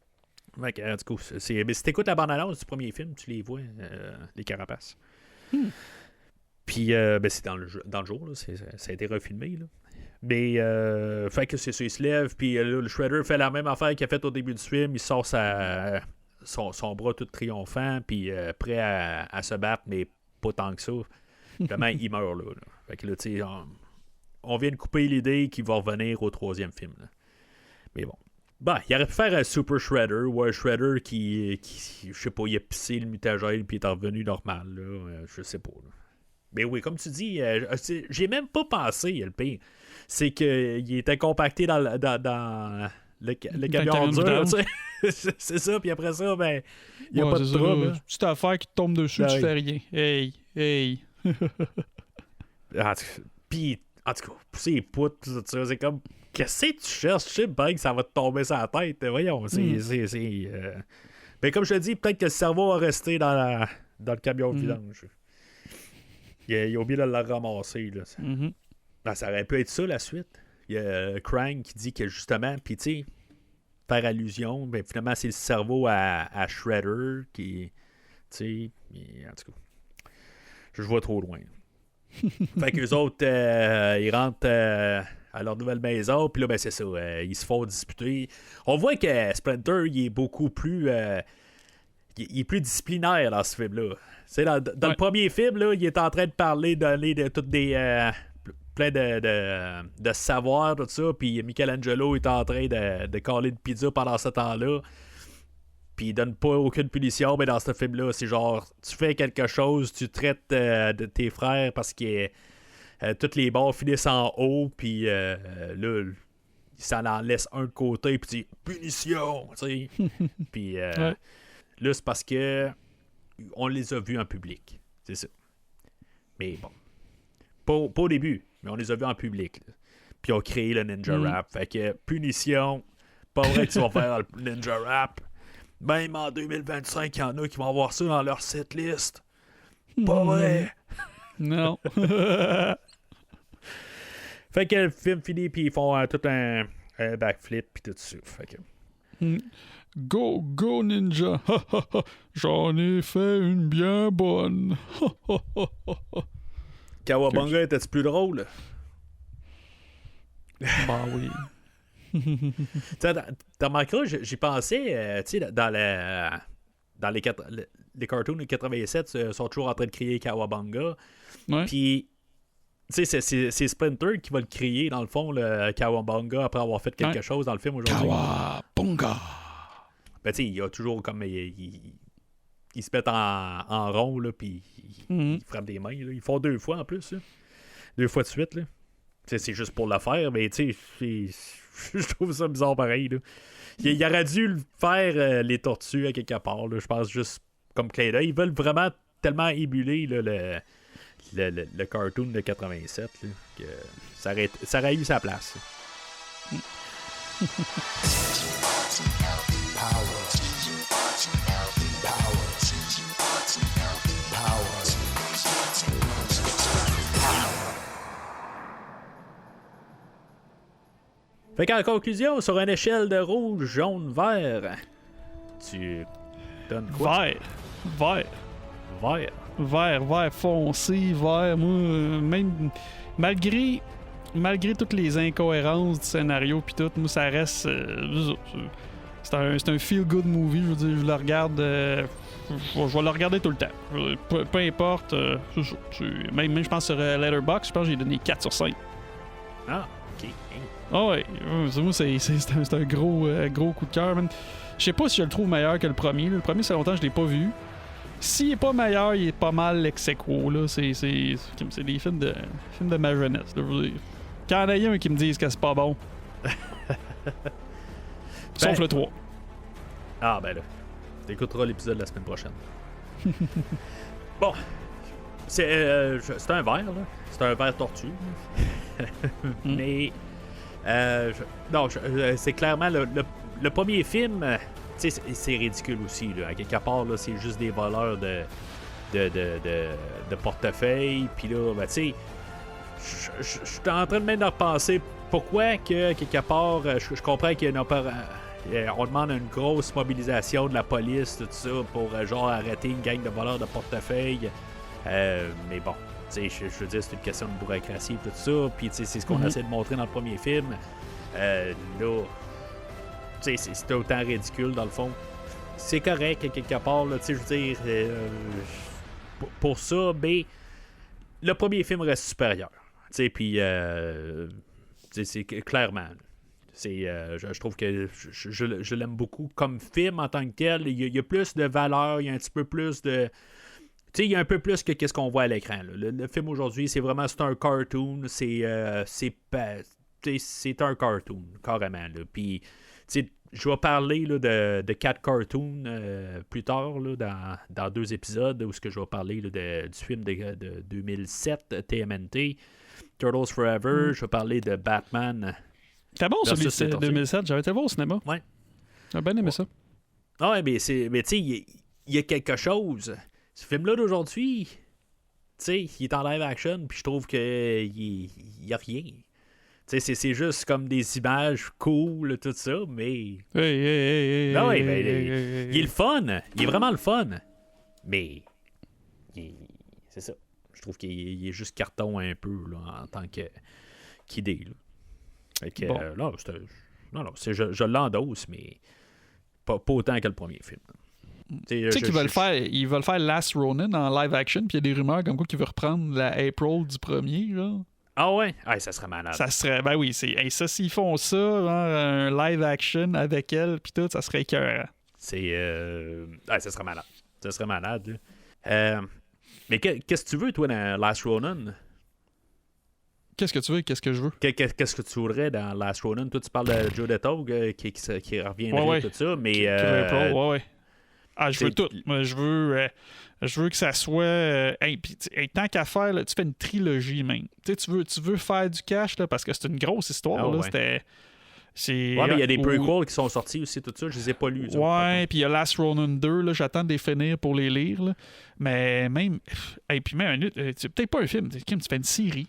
Ouais, du coup, mais si t'écoutes la bande-annonce du premier film, tu les vois, les carapaces. Puis, c'est dans le jour, là, ça a été refilmé, là. Mais, fait que c'est ça, il se lève, puis le Shredder fait la même affaire qu'il a fait au début du film, il sort son bras tout triomphant, puis prêt à se battre, mais pas tant que ça. Finalement, il meurt là. Fait que là, tu sais, on vient de couper l'idée qu'il va revenir au troisième film. Là. Mais bon. Ben, il aurait pu faire un Super Shredder ou un Shredder qui je sais pas, il a pissé le mutagène puis il est revenu normal. Là. Je sais pas. Là. Mais oui, comme tu dis, j'ai même pas pensé, le pire. C'est qu'il était compacté dans le camion dur, tu sais. C'est ça, puis après ça, ben, il n'y a pas de trouble. Une petite affaire qui te tombe dessus, tu fais rien. Hey. Puis, en tout cas, pousser les poutres, c'est comme, qu'est-ce que tu cherches? Je sais bien que ça va te tomber sur la tête. Voyons, mais comme je te dis, peut-être que le cerveau va rester dans le camion de vidange. Il a oublié de le ramasser, là. Ben, ça aurait pu être ça, la suite. Il y a Krang qui dit que justement, puis tu sais, faire allusion, ben finalement, c'est le cerveau à Shredder qui, tu sais, en tout cas, je vois trop loin. Fait qu'eux autres, ils rentrent à leur nouvelle maison, puis là, ben c'est ça, ils se font disputer. On voit que Splinter, il est beaucoup plus... il est plus disciplinaire dans ce film-là. Dans le premier film, là, il est en train de parler, donner de toutes des... plein de savoir, tout ça, puis Michelangelo est en train de caler de pizza pendant ce temps-là, puis il donne pas aucune punition, mais dans ce film-là, c'est genre, tu fais quelque chose, tu traites de tes frères parce que tous les bords finissent en haut, puis là, ça en laisse un de côté, puis tu dis « punition », tu sais. Puis là, c'est parce que on les a vus en public, c'est ça. Mais bon, pas au début, mais on les a vus en public. Là. Puis on a créé le Ninja Rap. Fait que punition, pas vrai que tu vas faire le Ninja Rap. Même en 2025, il y en a qui vont avoir ça dans leur setlist. Pas vrai. Non. Fait que le film finit, puis ils font tout un backflip, puis tout ça. Fait que... Go, go, ninja. J'en ai fait une bien bonne. Kawabanga était-tu plus drôle? Bah oui. T'as remarqué, j'y pensais, tu sais, dans les cartoons de 87, sont toujours en train de crier Kawabanga. Ouais. Puis, tu sais, c'est Splinter qui va le crier, dans le fond, le Kawabanga, après avoir fait quelque chose dans le film aujourd'hui. Kawabanga. Ben, tu sais, il y a toujours comme... Il se met en rond, là, puis il frappe des mains. Là. Ils font 2 fois, en plus. Là. 2 fois de suite, là. C'est juste pour le faire, mais tu sais, je trouve ça bizarre pareil. Là. Il aurait dû le faire, les tortues, à quelque part. Là. Je pense juste comme clin d'œil. Ils veulent vraiment tellement émuler là, le cartoon de 87 là, que ça aurait eu sa place. Fait qu'en conclusion, sur une échelle de rouge, jaune, vert, tu donnes quoi? Vert foncé, vert. Moi, même malgré toutes les incohérences du scénario puis tout, moi ça reste c'est un feel good movie. Je veux dire, je le regarde, je vais le regarder tout le temps. Peu importe. Même je pense sur Letterboxd, je pense que j'ai donné 4 sur 5. Ah, ok. Ah ouais, moi c'est un gros coup de cœur. Je sais pas si je le trouve meilleur que le premier. Le premier, c'est longtemps que je l'ai pas vu. S'il est pas meilleur, il est pas mal ex-aequo, là. C'est des films de ma jeunesse. Là, qu'il y en ait un qui me dise que c'est pas bon. Sauf le 3. Ah ben là, t'écouteras l'épisode la semaine prochaine. Bon, c'est un verre, là. C'est un verre tortue. Mais c'est clairement le premier film. Tu sais, c'est ridicule aussi. Là. À quelque part, là, c'est juste des voleurs de portefeuille. Puis là, ben, tu sais, je suis en train de même de repenser pourquoi que quelque part, je comprends qu'il y a on demande une grosse mobilisation de la police, tout ça, pour genre arrêter une gang de voleurs de portefeuille. Mais bon, tu sais, je veux dire, c'est une question de bureaucratie et tout ça. Puis tu sais, c'est ce qu'on essaie de montrer dans le premier film. Là, tu sais, c'est autant ridicule dans le fond. C'est correct quelque part, là, tu sais, je veux dire, pour ça, mais le premier film reste supérieur. Tu sais, puis, c'est clairement. Je trouve que je l'aime beaucoup comme film en tant que tel. Il y a plus de valeur, il y a un petit peu plus de... Tu sais, il y a un peu plus que qu'est-ce qu'on voit à l'écran. Là. Le film aujourd'hui, c'est vraiment un cartoon. C'est un cartoon, carrément. Là. Puis, tu sais, je vais parler là, de 4 cartoons plus tard, là, dans 2 épisodes, où je vais parler là, du film de 2007, TMNT, Turtles Forever. Je vais parler de Batman. C'était bon, celui de 2007. J'avais été voir au cinéma. Ouais. J'ai bien aimé ça. Ah ouais, mais tu sais, il y a quelque chose. Ce film-là d'aujourd'hui, tu sais, il est en live action, puis je trouve qu'il y a rien. Tu sais, c'est juste comme des images cool, tout ça, mais... Hey, non, il est le fun. Il est vraiment le fun. Mais... c'est ça. Je trouve qu'il est juste carton un peu, là, en tant qu'idée, là. Fait que, bon. je l'endosse, mais pas autant que le premier film. Tu sais qu'ils veulent faire Last Ronin en live action, puis il y a des rumeurs comme quoi qu'ils veulent reprendre la April du premier, genre. Ah ouais? Ah, ça serait malade. Ça serait, ben oui, ça, s'ils font ça, genre, un live action avec elle, puis tout, ça serait écœurant. Ça serait malade. Ça serait malade, là. Mais qu'est-ce que tu veux, toi, dans Last Ronin? Qu'est-ce que tu veux? Qu'est-ce que je veux? Qu'est-ce que tu voudrais dans Last Ronin? Toi, tu parles de Joe Detogue qui reviendrait tout ça, mais... ouais. Ah, je veux tout. Moi, je veux que ça soit... tant qu'à faire, là, tu fais une trilogie, même. Tu veux faire du cash, là, parce que c'est une grosse histoire. Là, mais il y a des prequels qui sont sortis aussi, tout ça. Je les ai pas lus. Ouais, puis il y a Last Ronin 2, là, j'attends de les finir pour les lire. Là. Mais même... puis même, c'est peut-être pas un film. Tu fais une série.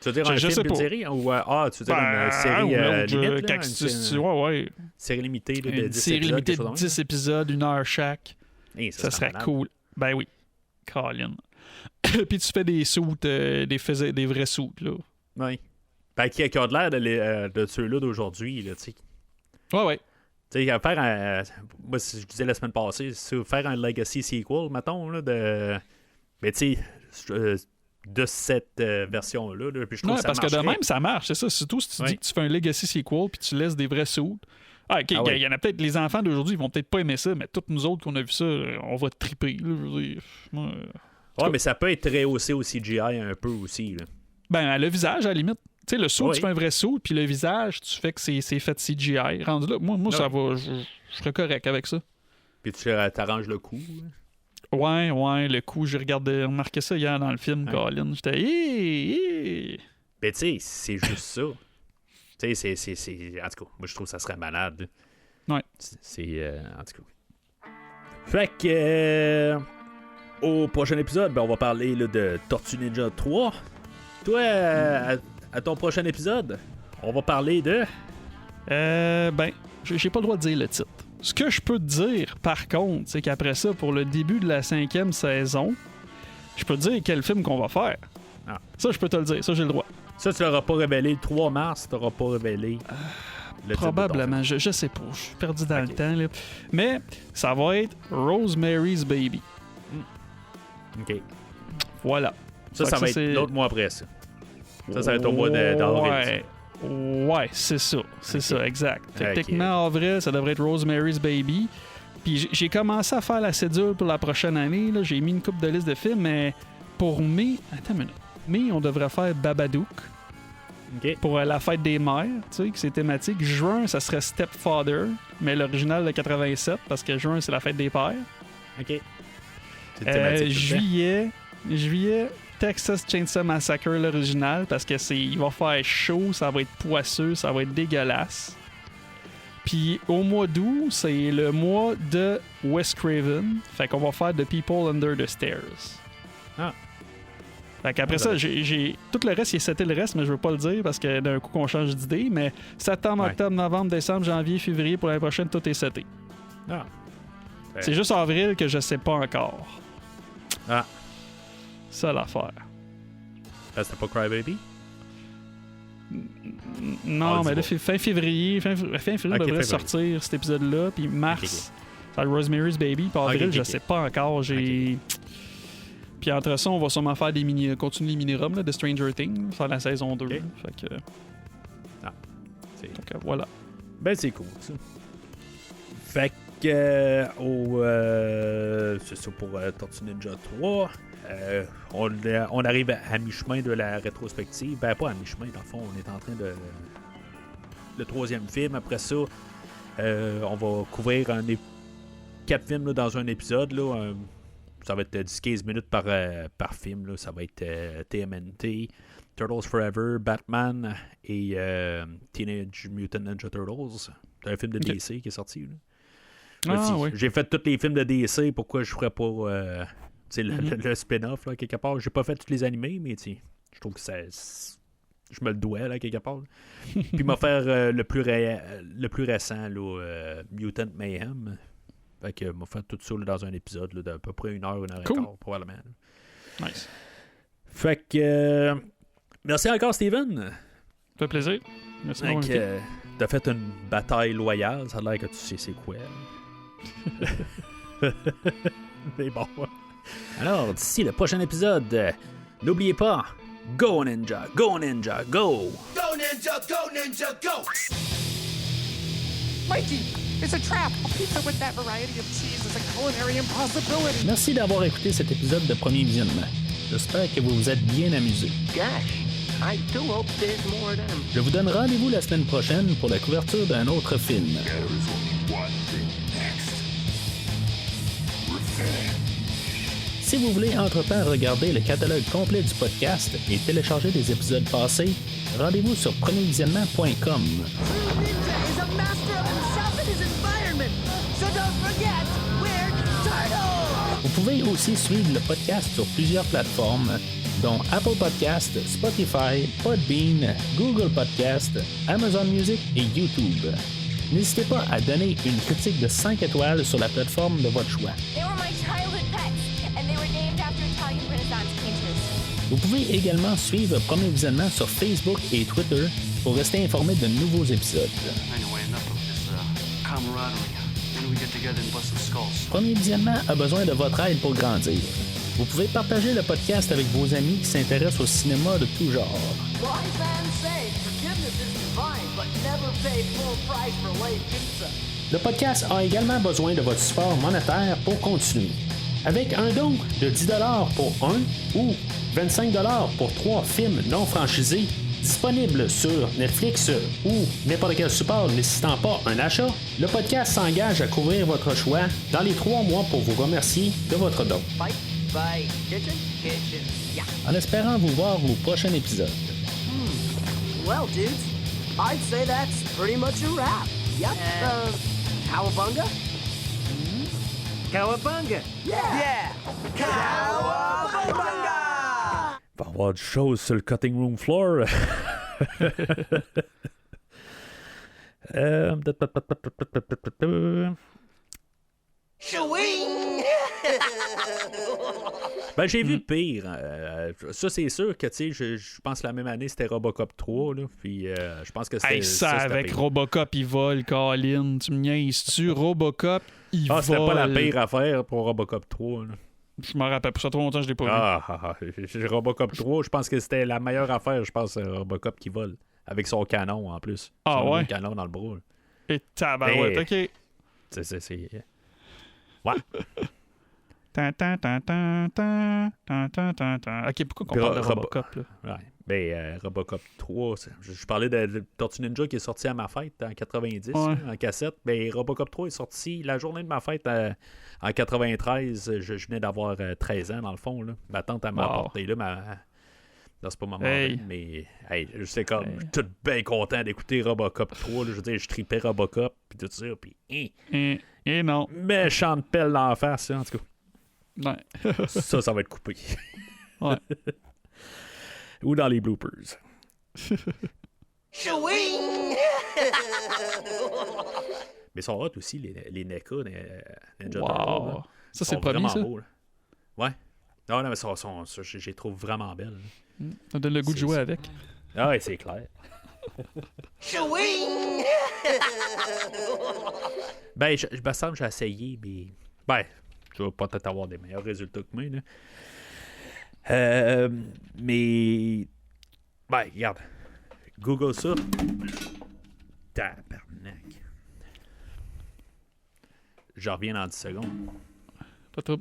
Tu veux dire un film, une série? Ou, tu veux dire une série limite? Ouais. Série limitée de 10 épisodes. Série limitée de 10 épisodes, 1 heure chaque. Ça serait cool. Ben oui. Colin. Puis tu fais des soutes, des vrais soutes, là. Oui. Ben, qui a de l'air de ceux-là d'aujourd'hui, là, tu sais. Ouais. Tu sais, moi, je disais la semaine passée, faire un Legacy sequel, mettons, là, mais tu sais, de cette version-là. Là, puis je trouve que ça parce que de même, ça marche, c'est ça. Surtout si tu dis que tu fais un Legacy sequel puis tu laisses des vrais sauts. Il y en a peut-être, les enfants d'aujourd'hui, ils vont peut-être pas aimer ça, mais toutes nous autres qu'on a vu ça, on va triper. Là, je veux dire. Mais ça peut être rehaussé au CGI un peu aussi. Là. Ben, le visage, à la limite. Tu sais, le saut, tu fais un vrai saut, puis le visage, tu fais que c'est fait CGI. Rendu là, moi ça va, je serais correct avec ça. Puis tu t'arranges le coup. Ouais, le coup, j'ai remarqué ça hier dans le film, Colin. J'étais, Ben, tu sais, c'est juste ça. Tu sais, c'est. En tout cas, moi, je trouve que ça serait malade. Ouais. C'est. En tout cas. Fait que. Au prochain épisode, on va parler là, de Tortue Ninja 3. Toi, à ton prochain épisode, on va parler de. J'ai pas le droit de dire le titre. Ce que je peux te dire, par contre, c'est qu'après ça, pour le début de la 5e saison, je peux te dire quel film qu'on va faire. Ça, je peux te le dire. Ça, j'ai le droit. Ça, tu l'auras pas révélé le 3 mars, tu n'auras pas révélé le probablement. Je sais pas. Je suis perdu dans le temps. Là. Mais ça va être Rosemary's Baby. OK. Voilà. Ça va être l'autre mois après ça. Ça va être au mois d'avril. Ouais, c'est ça. C'est ça, exact. Techniquement, avril, ça devrait être Rosemary's Baby. Puis j'ai commencé à faire la cédule pour la prochaine année. Là. J'ai mis une coupe de liste de films, mais pour mai... Attends une minute. Mai, on devrait faire Babadook. Okay. Pour la fête des mères, tu sais, que c'est thématique. Juin, ça serait Stepfather, mais l'original de 87, parce que juin, c'est la fête des pères. OK. Juillet, Texas Chainsaw Massacre, l'original, parce que il va faire chaud, ça va être poisseux, ça va être dégueulasse. Puis au mois d'août, c'est le mois de Wes Craven. Fait qu'on va faire The People Under the Stairs. Fait qu'après ça, j'ai tout le reste, il est seté le reste, mais je veux pas le dire parce que d'un coup qu'on change d'idée. Mais septembre, octobre, novembre, décembre, janvier, février, pour l'année prochaine, tout est seté. C'est juste avril que je sais pas encore. Ça l'affaire. C'était pas Crybaby? Non, mais là, fin février devrait sortir cet épisode-là. Puis mars, ça va Rosemary's Baby. Puis avril, je sais pas encore. Puis entre ça, on va sûrement faire continuer les mini-roms de Stranger Things, faire la saison 2. Fait que... Donc, voilà. Ben, c'est cool, ça. Fait que... c'est ça pour Tortue Ninja 3. On arrive à mi-chemin de la rétrospective. Ben, pas à mi-chemin, dans le fond. On est en train de... Le troisième film. Après ça, on va couvrir 4 films là, dans un épisode, là. Ça va être 10-15 minutes par film. Là. Ça va être TMNT, Turtles Forever, Batman et Teenage Mutant Ninja Turtles. C'est un film de DC qui est sorti. Là. J'ai fait tous les films de DC. Pourquoi je ferais pas le spin-off là, quelque part? J'ai pas fait tous les animés, mais je trouve que je me le dois là, quelque part. Puis m'a faire le plus récent, là, Mutant Mayhem. Fait que m'a fait tout ça là, dans un épisode là, d'à peu près 1 heure et quart, probablement. Là. Nice. Fait que merci encore, Steven. Ça fait plaisir. Merci. T'as fait une bataille loyale, ça a l'air que tu sais c'est quoi. Mais bon. Alors, d'ici le prochain épisode, n'oubliez pas, go Ninja, go Ninja, go! Go Ninja, go Ninja, go! Mikey, it's a trap. A pizza with that variety of cheese is a culinary impossibility. Merci d'avoir écouté cet épisode de Premier Visionnement. J'espère que vous vous êtes bien amusés. Gosh, I do hope there's more of them. Je vous donne rendez-vous la semaine prochaine pour la couverture d'un autre film. Si vous voulez entre-temps regarder le catalogue complet du podcast et télécharger des épisodes passés, rendez-vous sur premiervisionnement.com. Ninja is a master of himself and his environment. So don't forget, we're turtles! Vous pouvez aussi suivre le podcast sur plusieurs plateformes, dont Apple Podcast, Spotify, Podbean, Google Podcast, Amazon Music et YouTube. N'hésitez pas à donner une critique de 5 étoiles sur la plateforme de votre choix. They were my childhood pets, and they were named after Italian Renaissance painters. Vous pouvez également suivre Premier Visionnement sur Facebook et Twitter pour rester informé de nouveaux épisodes. Anyway, enough of this camaraderie. Then we get together and bust some skulls. Premier Visionnement a besoin de votre aide pour grandir. Vous pouvez partager le podcast avec vos amis qui s'intéressent au cinéma de tout genre. Wise man say, forgiveness is divine, but never pay full price for late pizza. Le podcast a également besoin de votre support monétaire pour continuer. Avec un don de 10$ pour un ou 25$ pour 3 films non franchisés disponibles sur Netflix ou n'importe quel support nécessitant pas un achat, le podcast s'engage à couvrir votre choix dans les 3 mois pour vous remercier de votre don. Bite, bite, kitchen, kitchen. Yeah. En espérant vous voir au prochain épisode. Well, dudes, I'd say that's pretty much a wrap. Yep. Cowabunga? Cowabunga! Yeah! Cowabunga! Il va y avoir des choses sur le cutting room floor. Chewing! Ben, j'ai vu pire. Ça, c'est sûr que, tu sais, je pense que la même année, c'était Robocop 3, là. Puis, je pense que c'était. Hey, ça, c'était avec pire. Robocop, il vole, Colin. Tu me niaises-tu? Robocop, il vole. Ah, c'était pas la pire affaire pour Robocop 3, là. Je m'en rappelle pas ça trop longtemps, je l'ai pas Robocop 3, je pense que c'était la meilleure affaire, je pense, Robocop qui vole. Avec son canon, en plus. Ah, son ouais? canon dans le bras. Là. vu. Et tabarouette, OK. C'est... Ouais. Tan, tan, tan, tan, tan, tan, tan, tan, tan. OK, pourquoi qu'on parle de Robocop, là? Ouais. Ben, Robocop 3, je parlais de Tortue Ninja qui est sorti à ma fête en 90, Ouais. en cassette. Ben, Robocop 3 est sorti la journée de ma fête en 93. Je venais d'avoir 13 ans, dans le fond. Là. Ma tante m'a apporté là. Non, c'est pas ma maman, mais hey, je sais comme, je suis tout bien content d'écouter Robocop 3. Là. Je veux dire, je tripais Robocop, puis tout ça, puis Et non. méchante pelle d'en face, en tout cas. Ouais. Ça va être coupé. Ouais. Ou dans les bloopers. Chewing! Mais ils sont hot aussi, les NECA, Ninja Wow. Turtles, là. Ça, c'est Ils le sont premier, vraiment ça? beaux, là. Ouais. Non, mais ça, je les trouve vraiment belles. Là. Ça donne le goût de jouer C'est- avec. Ah ouais, c'est clair. Chewing! Ben, je me semble que j'ai essayé, mais... Ben, tu vas peut-être avoir des meilleurs résultats que moi, là. Mais... Ben, regarde. Google ça. Tabarnak. Je reviens dans 10 secondes. Pas trop.